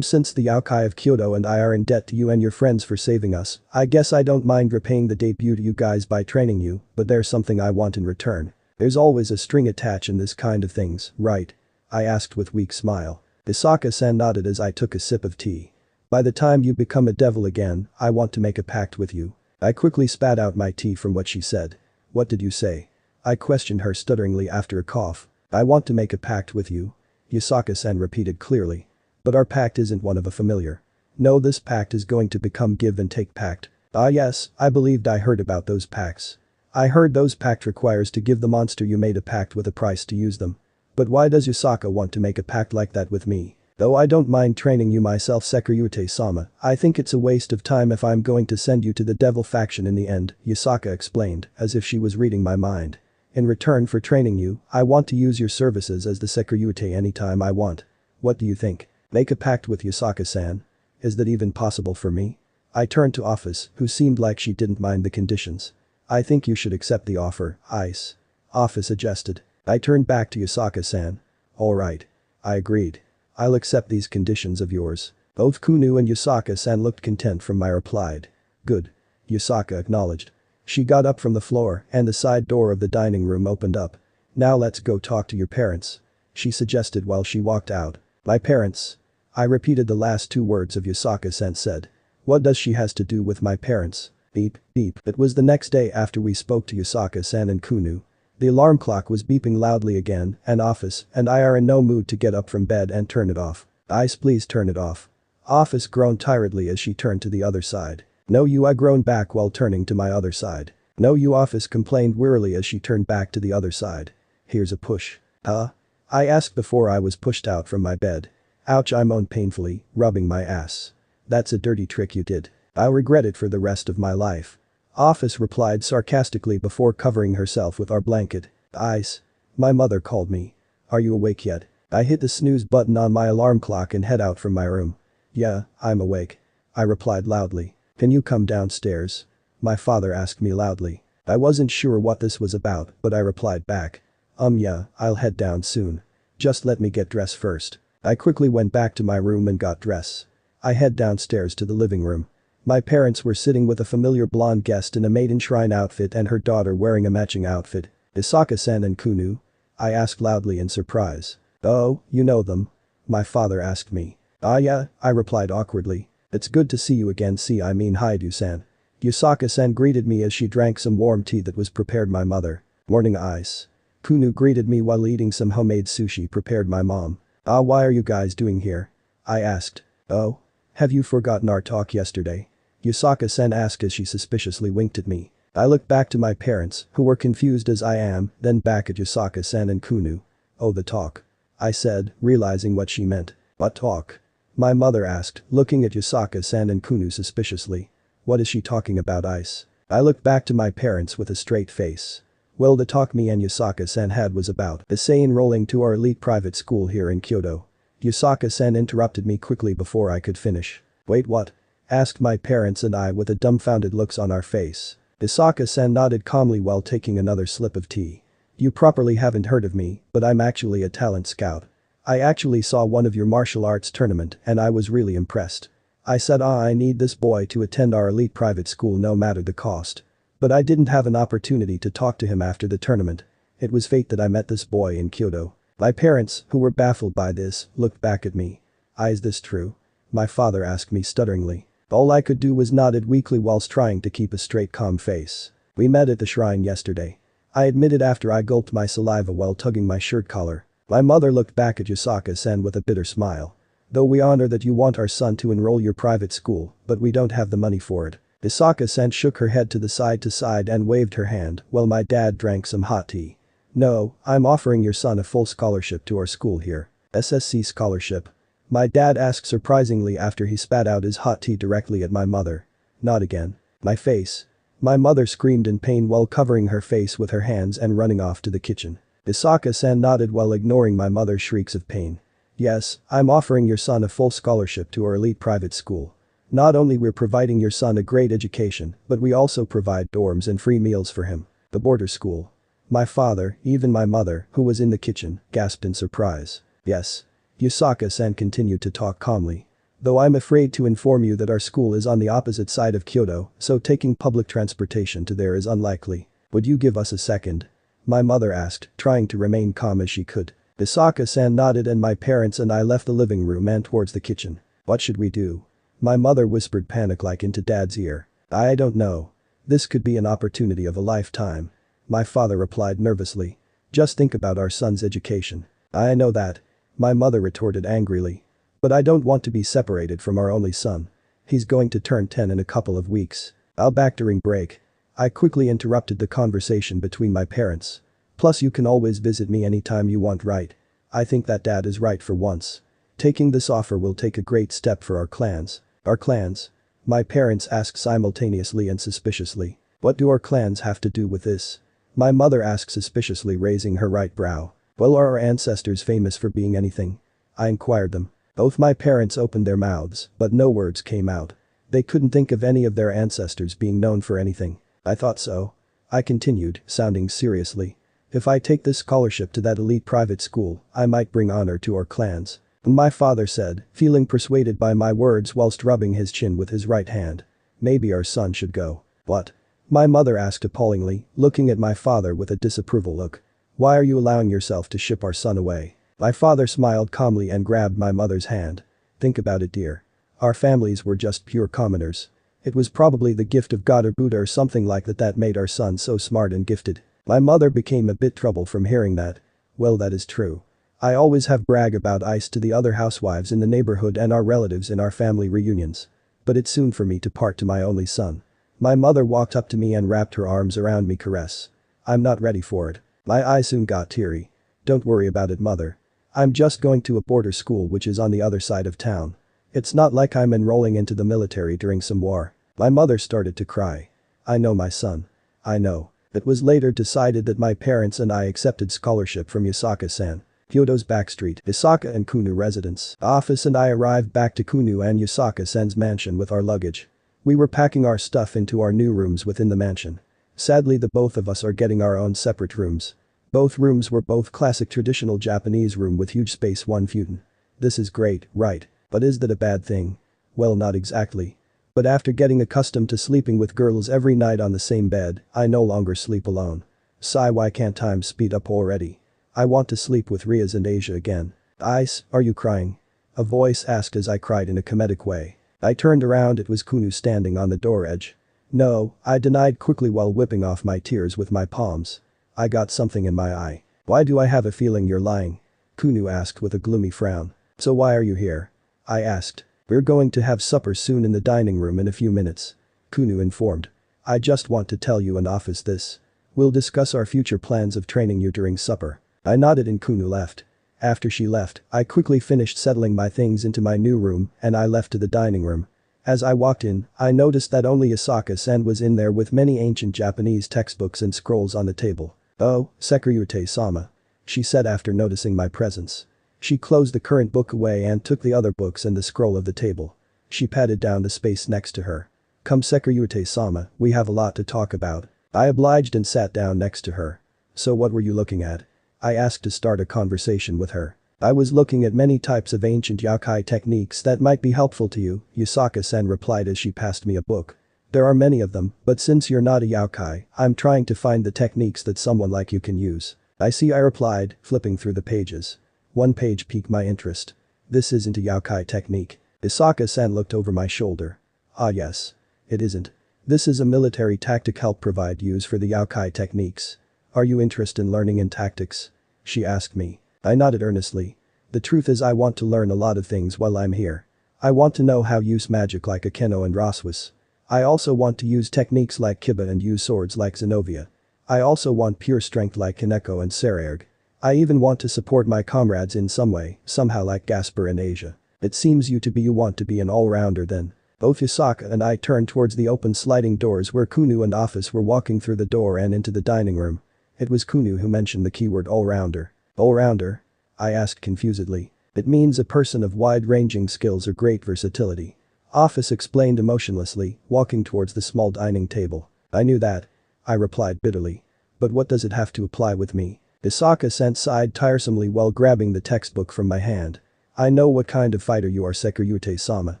Since the Yaokai of Kyoto and I are in debt to you and your friends for saving us, I guess I don't mind repaying the debut to you guys by training you, but there's something I want in return. There's always a string attached in this kind of things, right? I asked with weak smile. Yusaka-san nodded as I took a sip of tea. By the time you become a devil again, I want to make a pact with you. I quickly spat out my tea from what she said. What did you say? I questioned her stutteringly after a cough. I want to make a pact with you. Yusaka-san repeated clearly. But our pact isn't one of a familiar. No, this pact is going to become give and take pact. Ah yes, I believed I heard about those pacts. I heard those pact requires to give the monster you made a pact with a price to use them. But why does Yusaka want to make a pact like that with me? Though I don't mind training you myself Sekirute-sama, I think it's a waste of time if I'm going to send you to the devil faction in the end, Yusaka explained, as if she was reading my mind. In return for training you, I want to use your services as the Sekirute anytime I want. What do you think? Make a pact with Yusaka-san? Is that even possible for me? I turned to Ophis, who seemed like she didn't mind the conditions. I think you should accept the offer, Ice. Ophis suggested. I turned back to Yusaka-san. Alright. I agreed. I'll accept these conditions of yours. Both Kunu and Yusaka-san looked content from my replied. Good. Yusaka acknowledged. She got up from the floor and the side door of the dining room opened up. Now let's go talk to your parents. She suggested while she walked out. My parents. I repeated the last two words of Yusaka-san said. What does she has to do with my parents? Beep, beep. It was the next day after we spoke to Yusaka-san and Kunu. The alarm clock was beeping loudly again and Ophis and I are in no mood to get up from bed and turn it off. Ice please turn it off. Ophis groaned tiredly as she turned to the other side. No you I groaned back while turning to my other side. No you Ophis complained wearily as she turned back to the other side. Here's a push. Huh? I asked before I was pushed out from my bed. Ouch I moaned painfully, rubbing my ass. That's a dirty trick you did. I'll regret it for the rest of my life. Ophis replied sarcastically before covering herself with our blanket. Ice. My mother called me. Are you awake yet? I hit the snooze button on my alarm clock and head out from my room. Yeah, I'm awake. I replied loudly. Can you come downstairs? My father asked me loudly. I wasn't sure what this was about, but I replied back. Yeah, I'll head down soon. Just let me get dressed first. I quickly went back to my room and got dressed. I head downstairs to the living room. My parents were sitting with a familiar blonde guest in a maiden shrine outfit and her daughter wearing a matching outfit. Isaka-san and Kunu? I asked loudly in surprise. Oh, you know them? My father asked me. Ah yeah, I replied awkwardly. It's good to see you again. Hi do-san. Yusaka-san greeted me as she drank some warm tea that was prepared by my mother. Morning Ice. Kunu greeted me while eating some homemade sushi prepared by mom. Ah, why are you guys doing here? I asked. Oh? Have you forgotten our talk yesterday? Yusaka-san asked as she suspiciously winked at me. I looked back to my parents, who were confused as I am, then back at Yusaka-san and Kunu. Oh, the talk. I said, realizing what she meant. What talk? My mother asked, looking at Yusaka-san and Kunu suspiciously. What is she talking about, Ice? I looked back to my parents with a straight face. Well, the talk me and Yusaka-san had was about Issei enrolling to our elite private school here in Kyoto. Yusaka-san interrupted me quickly before I could finish. Wait, what? Asked my parents and I with a dumbfounded looks on our face. Yusaka-san nodded calmly while taking another sip of tea. You properly haven't heard of me, but I'm actually a talent scout. I actually saw one of your martial arts tournament and I was really impressed. I said I need this boy to attend our elite private school no matter the cost. But I didn't have an opportunity to talk to him after the tournament. It was fate that I met this boy in Kyoto. My parents, who were baffled by this, looked back at me. Is this true? My father asked me stutteringly. All I could do was nodded weakly whilst trying to keep a straight calm face. We met at the shrine yesterday. I admitted after I gulped my saliva while tugging my shirt collar. My mother looked back at Yusaka-san with a bitter smile. Though we honor that you want our son to enroll your private school, but we don't have the money for it. Yusaka-san shook her head to side and waved her hand while my dad drank some hot tea. No, I'm offering your son a full scholarship to our school here. SSC scholarship? My dad asked surprisingly after he spat out his hot tea directly at my mother. Not again. My face. My mother screamed in pain while covering her face with her hands and running off to the kitchen. Yusaka-san nodded while ignoring my mother's shrieks of pain. Yes, I'm offering your son a full scholarship to our elite private school. Not only we're providing your son a great education, but we also provide dorms and free meals for him. The boarder school. My father, even my mother, who was in the kitchen, gasped in surprise. Yes. Yusaka-san continued to talk calmly. Though I'm afraid to inform you that our school is on the opposite side of Kyoto, so taking public transportation to there is unlikely. Would you give us a second? My mother asked, trying to remain calm as she could. Yusaka-san nodded and my parents and I left the living room and towards the kitchen. What should we do? My mother whispered panic-like into Dad's ear. I don't know. This could be an opportunity of a lifetime. My father replied nervously. Just think about our son's education. I know that. My mother retorted angrily. But I don't want to be separated from our only son. He's going to turn 10 in a couple of weeks. I'll back during break. I quickly interrupted the conversation between my parents. Plus you can always visit me anytime you want, right? I think that Dad is right for once. Taking this offer will take a great step for our clans. Our clans? My parents asked simultaneously and suspiciously. What do our clans have to do with this? My mother asked suspiciously, raising her right brow. Well, are our ancestors famous for being anything? I inquired them. Both my parents opened their mouths, but no words came out. They couldn't think of any of their ancestors being known for anything. I thought so. I continued, sounding seriously. If I take this scholarship to that elite private school, I might bring honor to our clans. My father said, feeling persuaded by my words whilst rubbing his chin with his right hand. Maybe our son should go. What? My mother asked appallingly, looking at my father with a disapproval look. Why are you allowing yourself to ship our son away? My father smiled calmly and grabbed my mother's hand. Think about it, dear. Our families were just pure commoners. It was probably the gift of God or Buddha or something like that that made our son so smart and gifted. My mother became a bit troubled from hearing that. Well, that is true. I always have brag about Ice to the other housewives in the neighborhood and our relatives in our family reunions. But it's soon for me to part to my only son. My mother walked up to me and wrapped her arms around me caress. I'm not ready for it. My eyes soon got teary. Don't worry about it, mother. I'm just going to a boarder school which is on the other side of town. It's not like I'm enrolling into the military during some war. My mother started to cry. I know, my son. I know. It was later decided that my parents and I accepted scholarship from Yusaka-san. Kyoto's backstreet, Isaka and Kunu residence. Ophis and I arrived back to Kunu and Yusaka-san's mansion with our luggage. We were packing our stuff into our new rooms within the mansion. Sadly, the both of us are getting our own separate rooms. Both rooms were both classic traditional Japanese room with huge space, one futon. This is great, right? But is that a bad thing? Well, not exactly. But after getting accustomed to sleeping with girls every night on the same bed, I no longer sleep alone. Sigh, why can't time speed up already? I want to sleep with Rias and Asia again. Ise, are you crying? A voice asked as I cried in a comedic way. I turned around, it was Kunu standing on the door edge. No, I denied quickly while whipping off my tears with my palms. I got something in my eye. Why do I have a feeling you're lying? Kunu asked with a gloomy frown. So why are you here? I asked. We're going to have supper soon in the dining room in a few minutes. Kunu informed. I just want to tell you and Ophis this. We'll discuss our future plans of training you during supper. I nodded and Kunu left. After she left, I quickly finished settling my things into my new room and I left to the dining room. As I walked in, I noticed that only Isaka-san was in there with many ancient Japanese textbooks and scrolls on the table. Oh, Sekirute-sama. She said after noticing my presence. She closed the current book away and took the other books and the scroll of the table. She patted down the space next to her. Come Sekirute-sama, we have a lot to talk about. I obliged and sat down next to her. So what were you looking at? I asked to start a conversation with her. I was looking at many types of ancient yokai techniques that might be helpful to you, Yusaka-san replied as she passed me a book. There are many of them, but since you're not a yokai, I'm trying to find the techniques that someone like you can use. I see, I replied, flipping through the pages. One page piqued my interest. This isn't a yokai technique. Isaka-san looked over my shoulder. Ah yes. It isn't. This is a military tactic help provide use for the yokai techniques. Are you interested in learning in tactics? She asked me. I nodded earnestly. The truth is I want to learn a lot of things while I'm here. I want to know how use magic like Akeno and Raswas. I also want to use techniques like Kiba and use swords like Zenobia. I also want pure strength like Kaneko and Saraerg. I even want to support my comrades in some way, somehow like Gaspar and Asia. It seems you want to be an all-rounder then. Both Yusaka and I turned towards the open sliding doors where Kunu and Ophis were walking through the door and into the dining room. It was Kunu who mentioned the keyword all-rounder. All-rounder? I asked confusedly. It means a person of wide-ranging skills or great versatility. Ophis explained emotionlessly, walking towards the small dining table. I knew that. I replied bitterly. But what does it have to apply with me? Isaka-san sighed tiresomely while grabbing the textbook from my hand. I know what kind of fighter you are, Sekirute-sama.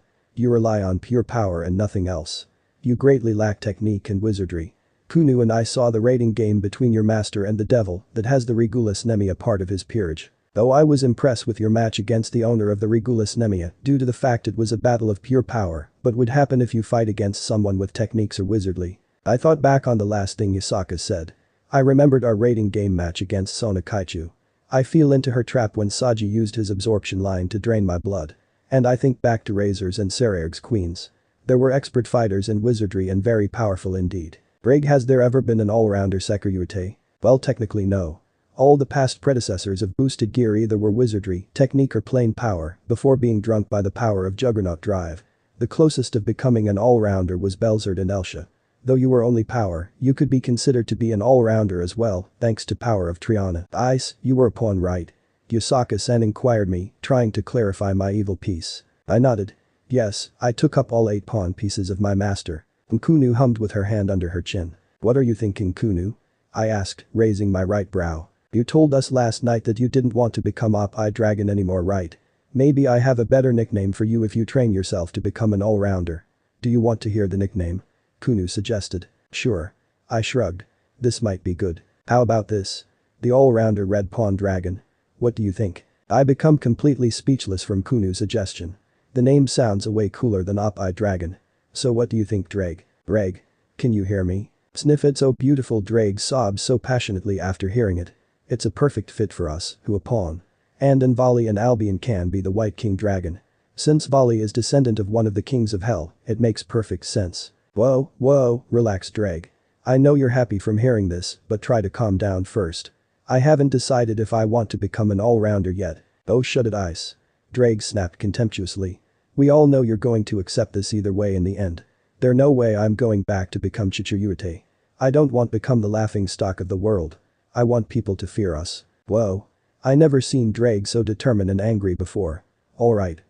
You rely on pure power and nothing else. You greatly lack technique and wizardry. Kunu and I saw the rating game between your master and the devil that has the Regulus Nemia part of his peerage. Though I was impressed with your match against the owner of the Regulus Nemia due to the fact it was a battle of pure power, but would happen if you fight against someone with techniques or wizardry. I thought back on the last thing Yusaka said. I remembered our rating game match against Sona Kaichu. I fell into her trap when Saji used his absorption line to drain my blood. And I think back to Razor's and Saraerg's queens. There were expert fighters in wizardry and very powerful indeed. Ddraig, has there ever been an all-rounder Sekirute? Well, technically no. All the past predecessors of boosted gear either were wizardry, technique or plain power, before being drunk by the power of Juggernaut Drive. The closest of becoming an all-rounder was Belzerd and Elsha. Though you were only power, you could be considered to be an all-rounder as well, thanks to power of Triana. Ise, you were a pawn, right? Yusaka-san inquired me, trying to clarify my evil piece. I nodded. Yes, I took up all 8 pawn pieces of my master. And Kunu hummed with her hand under her chin. What are you thinking, Kunu? I asked, raising my right brow. You told us last night that you didn't want to become Op-Eye Dragon anymore, right? Maybe I have a better nickname for you if you train yourself to become an all-rounder. Do you want to hear the nickname? Kunu suggested. Sure. I shrugged. This might be good. How about this? The all-rounder Red Pawn Dragon. What do you think? I become completely speechless from Kunu's suggestion. The name sounds a way cooler than Op-Eye Dragon. So what do you think, Ddraig? Ddraig? Can you hear me? Sniff, it's so beautiful. Ddraig sobbed so passionately after hearing it. It's a perfect fit for us, who a pawn. And Vali and Albion can be the White King Dragon. Since Vali is descendant of one of the kings of hell, it makes perfect sense. Whoa, relax, Ddraig. I know you're happy from hearing this, but try to calm down first. I haven't decided if I want to become an all-rounder yet. Oh, shut it, Ise. Ddraig snapped contemptuously. We all know you're going to accept this either way in the end. There's no way I'm going back to become Chichiryute. I don't want to become the laughing stock of the world. I want people to fear us. Whoa. I never seen Ddraig so determined and angry before. Alright.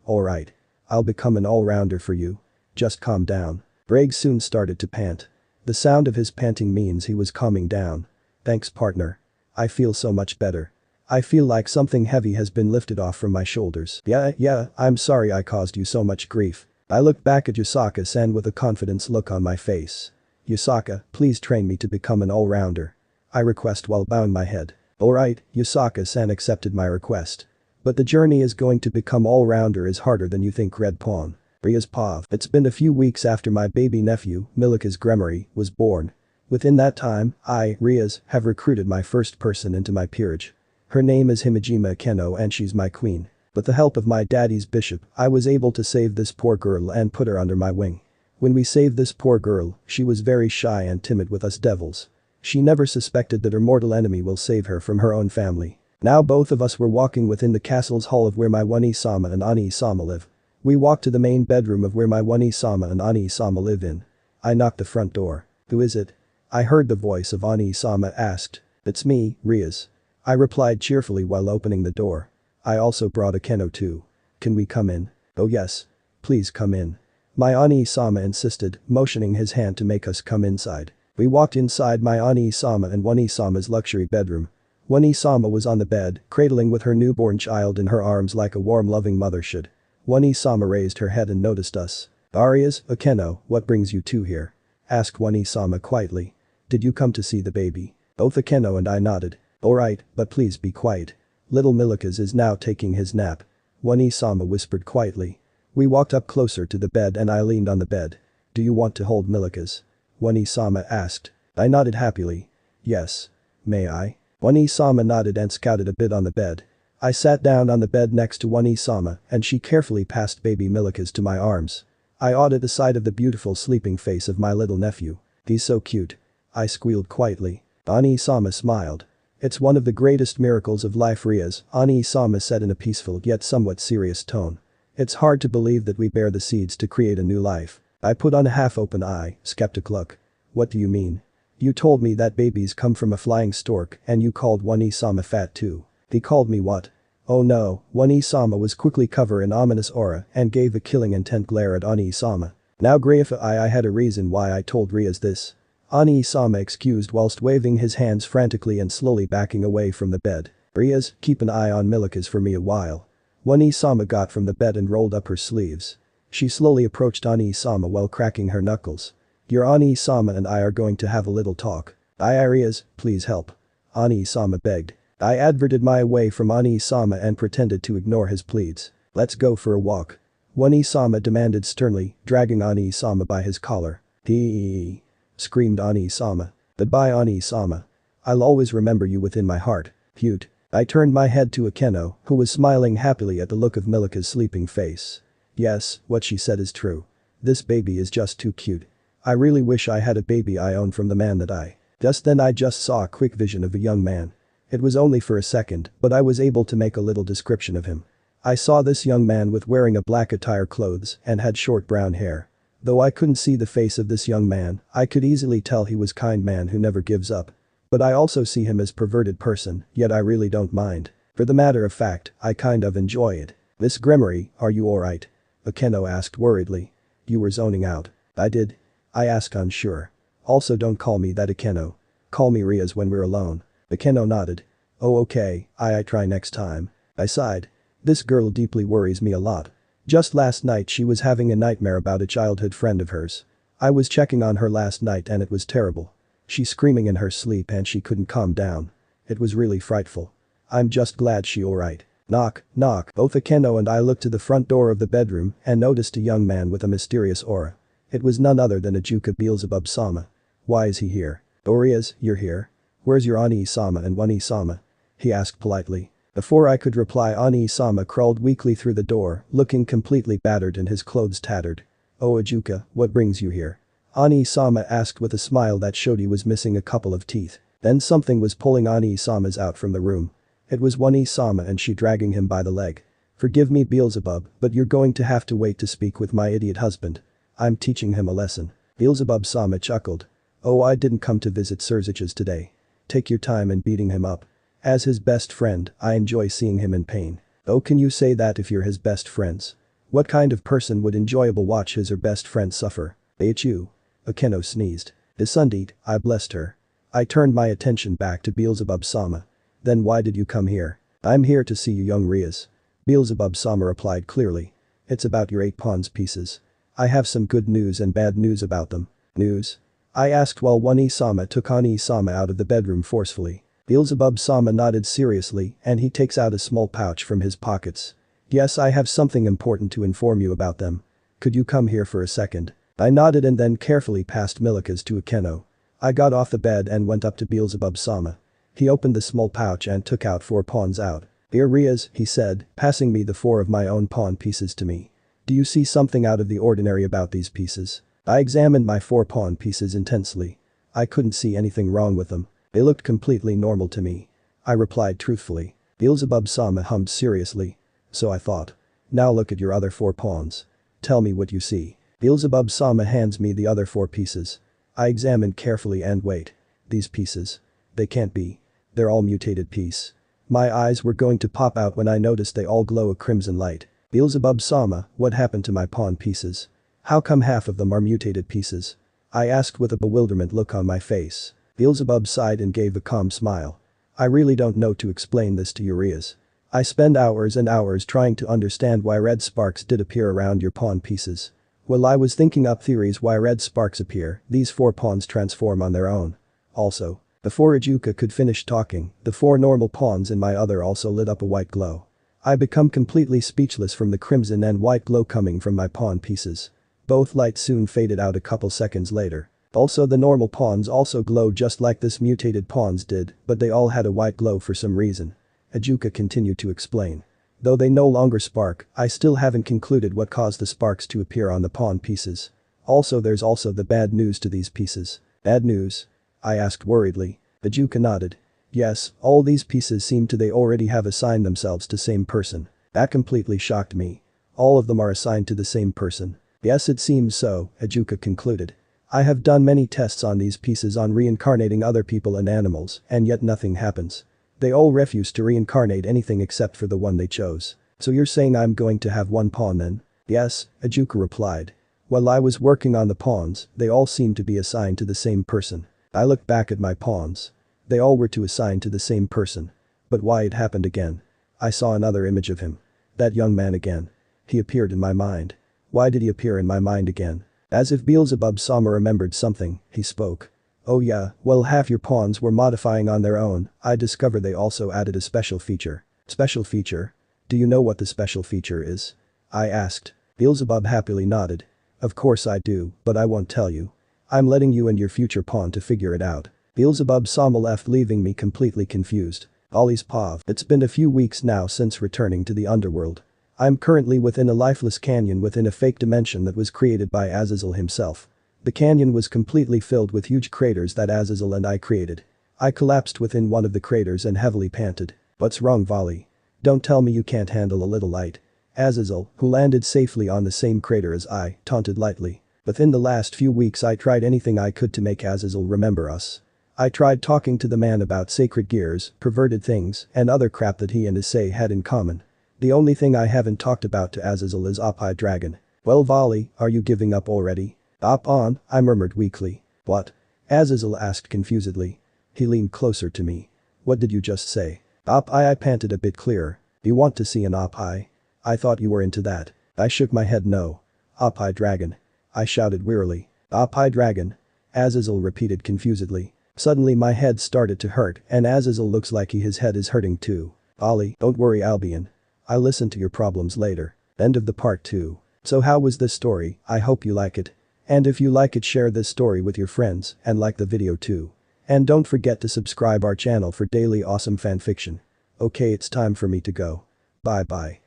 I'll become an all-rounder for you. Just calm down. Ddraig soon started to pant. The sound of his panting means he was calming down. Thanks, partner. I feel so much better. I feel like something heavy has been lifted off from my shoulders. Yeah, I'm sorry I caused you so much grief. I looked back at Yusaka-san with a confidence look on my face. Yusaka, please train me to become an all-rounder. I request while bowing my head. Alright, Yusaka-san accepted my request. But the journey is going to become all-rounder is harder than you think, Red Pawn. Rias Pav. It's been a few weeks after my baby nephew, Milika's Gunmare, was born. Within that time, I, Rias, have recruited my first person into my peerage. Her name is Himejima Akeno and she's my queen. With the help of my daddy's bishop, I was able to save this poor girl and put her under my wing. When we saved this poor girl, she was very shy and timid with us devils. She never suspected that her mortal enemy will save her from her own family. Now both of us were walking within the castle's hall of where my One-sama and Ani-sama live. We walked to the main bedroom of where my One-sama and Ani-sama live in. I knocked the front door. Who is it? I heard the voice of Ani-sama asked. It's me, Rias. I replied cheerfully while opening the door. I also brought Akeno too. Can we come in? Oh yes. Please come in. My Ani-sama insisted, motioning his hand to make us come inside. We walked inside my Ani-sama and One-sama's luxury bedroom. One-sama was on the bed, cradling with her newborn child in her arms like a warm loving mother should. One-sama raised her head and noticed us. Arias, Akeno, what brings you two here? Asked One-sama quietly. Did you come to see the baby? Both Akeno and I nodded. Alright, but please be quiet. Little Milika's is now taking his nap. One-sama whispered quietly. We walked up closer to the bed and I leaned on the bed. Do you want to hold Milika's? One-sama asked. I nodded happily. Yes. May I? One-sama nodded and scouted a bit on the bed. I sat down on the bed next to One-sama and she carefully passed baby Milika's to my arms. I awed at the sight of the beautiful sleeping face of my little nephew. He's so cute. I squealed quietly. Ani-sama smiled. It's one of the greatest miracles of life, Rias, Ani-sama said in a peaceful yet somewhat serious tone. It's hard to believe that we bear the seeds to create a new life. I put on a half-open eye, skeptic look. What do you mean? You told me that babies come from a flying stork and you called One-sama fat too. He called me what? Oh no, One-sama was quickly covered in ominous aura and gave a killing intent glare at Ani-sama. Now Graifa I had a reason why I told Rias this. Ani-sama excused whilst waving his hands frantically and slowly backing away from the bed. Rias, keep an eye on Milika's for me a while. One-sama got from the bed and rolled up her sleeves. She slowly approached Ani-sama while cracking her knuckles. Your Ani-sama and I are going to have a little talk. Rias, please help. Ani-sama begged. I averted my way from Ani-sama and pretended to ignore his pleads. Let's go for a walk. One-sama demanded sternly, dragging Ani-sama by his collar. Hee. Screamed Ani-sama. Goodbye Ani-sama. I'll always remember you within my heart. Cute. I turned my head to Akeno, who was smiling happily at the look of Milika's sleeping face. Yes, what she said is true. This baby is just too cute. I really wish I had a baby I own from the man that I. Just then I just saw a quick vision of a young man. It was only for a second, but I was able to make a little description of him. I saw this young man with wearing a black attire clothes and had short brown hair. Though I couldn't see the face of this young man, I could easily tell he was kind man who never gives up. But I also see him as perverted person, yet I really don't mind. For the matter of fact, I kind of enjoy it. Miss Gunmare, are you alright? Akeno asked worriedly. You were zoning out. I did? I asked unsure. Also don't call me that Akeno. Call me Rias when we're alone. Akeno nodded. Oh okay, I try next time. I sighed. This girl deeply worries me a lot. Just last night she was having a nightmare about a childhood friend of hers. I was checking on her last night and it was terrible. She's screaming in her sleep and she couldn't calm down. It was really frightful. I'm just glad she alright. Knock, knock. Both Akeno and I looked to the front door of the bedroom and noticed a young man with a mysterious aura. It was none other than Ajuka Beelzebub-sama. Why is he here? Rias, you're here? Where's your Ani-sama and One-sama? He asked politely. Before I could reply, Ani-sama crawled weakly through the door, looking completely battered and his clothes tattered. Oh Ajuka, what brings you here? Ani-sama asked with a smile that showed he was missing a couple of teeth. Then something was pulling Ani-sama's out from the room. It was One-sama and she dragging him by the leg. Forgive me Beelzebub, but you're going to have to wait to speak with my idiot husband. I'm teaching him a lesson. Beelzebub-sama chuckled. Oh I didn't come to visit Surziches today. Take your time in beating him up. As his best friend, I enjoy seeing him in pain. Oh can you say that if you're his best friends? What kind of person would enjoyable watch his or best friend suffer? Achu. Akeno sneezed. Desundit, I blessed her. I turned my attention back to Beelzebub-sama. Then why did you come here? I'm here to see you young Rias. Beelzebub-sama replied clearly. It's about your 8 pawns pieces. I have some good news and bad news about them. News? I asked while one Ise took on Ise out of the bedroom forcefully. Beelzebub-sama nodded seriously and he takes out a small pouch from his pockets. Yes, I have something important to inform you about them. Could you come here for a second? I nodded and then carefully passed Milikas to Akeno. I got off the bed and went up to Beelzebub-sama. He opened the small pouch and took out 4 pawns out. Here Rias, he said, passing me the 4 of my own pawn pieces to me. Do you see something out of the ordinary about these pieces? I examined my 4 pawn pieces intensely. I couldn't see anything wrong with them. They looked completely normal to me. I replied truthfully. Beelzebub-sama hummed seriously. So I thought. Now look at your other 4 pawns. Tell me what you see. Beelzebub-sama hands me the other 4 pieces. I examined carefully and wait. These pieces. They can't be. They're all mutated piece. My eyes were going to pop out when I noticed they all glow a crimson light. Beelzebub-sama, what happened to my pawn pieces? How come half of them are mutated pieces? I asked with a bewilderment look on my face. Beelzebub sighed and gave a calm smile. I really don't know to explain this to you, Rias. I spend hours and hours trying to understand why red sparks did appear around your pawn pieces. While I was thinking up theories why red sparks appear, these 4 pawns transform on their own. Also, before Ijuka could finish talking, the 4 normal pawns in my other also lit up a white glow. I become completely speechless from the crimson and white glow coming from my pawn pieces. Both lights soon faded out a couple seconds later. Also the normal pawns also glowed just like this mutated pawns did, but they all had a white glow for some reason. Ijuka continued to explain. Though they no longer spark, I still haven't concluded what caused the sparks to appear on the pawn pieces. Also there's also the bad news to these pieces. Bad news? I asked worriedly. Ijuka nodded. Yes, all these pieces seem to they already have assigned themselves to same person. That completely shocked me. All of them are assigned to the same person. Yes, it seems so, Ijuka concluded. I have done many tests on these pieces on reincarnating other people and animals, and yet nothing happens. They all refuse to reincarnate anything except for the one they chose. So you're saying I'm going to have 1 pawn then? Yes, Ijuka replied. While I was working on the pawns, they all seemed to be assigned to the same person. I looked back at my pawns. They all were to assign to the same person. But why it happened again? I saw another image of him. That young man again. He appeared in my mind. Why did he appear in my mind again? As if Beelzebub-sama remembered something, he spoke. Oh yeah, well half your pawns were modifying on their own. I discovered they also added a special feature. Special feature? Do you know what the special feature is? I asked. Beelzebub happily nodded. Of course I do, but I won't tell you. I'm letting you and your future pawn to figure it out. Beelzebub-sama left leaving me completely confused. Ollie's pav. It's been a few weeks now since returning to the underworld. I'm currently within a lifeless canyon within a fake dimension that was created by Azazel himself. The canyon was completely filled with huge craters that Azazel and I created. I collapsed within one of the craters and heavily panted. What's wrong, Vali? Don't tell me you can't handle a little light. Azazel, who landed safely on the same crater as I, taunted lightly. Within the last few weeks I tried anything I could to make Azazel remember us. I tried talking to the man about sacred gears, perverted things, and other crap that he and Issei had in common. The only thing I haven't talked about to Azazel is Ophis dragon. Well Vali, are you giving up already? On, I murmured weakly. What? Azazel asked confusedly. He leaned closer to me. What did you just say? I panted a bit clearer. You want to see an Ophis? I thought you were into that. I shook my head no. Ophis dragon. I shouted wearily. Ophis dragon. Azazel repeated confusedly. Suddenly my head started to hurt and Azazel looks like his head is hurting too. Ollie, don't worry Albion. I'll listen to your problems later. End of the part 2. So how was this story? I hope you like it. And if you like it, share this story with your friends and like the video too. And don't forget to subscribe our channel for daily awesome fanfiction. Okay, it's time for me to go. Bye bye.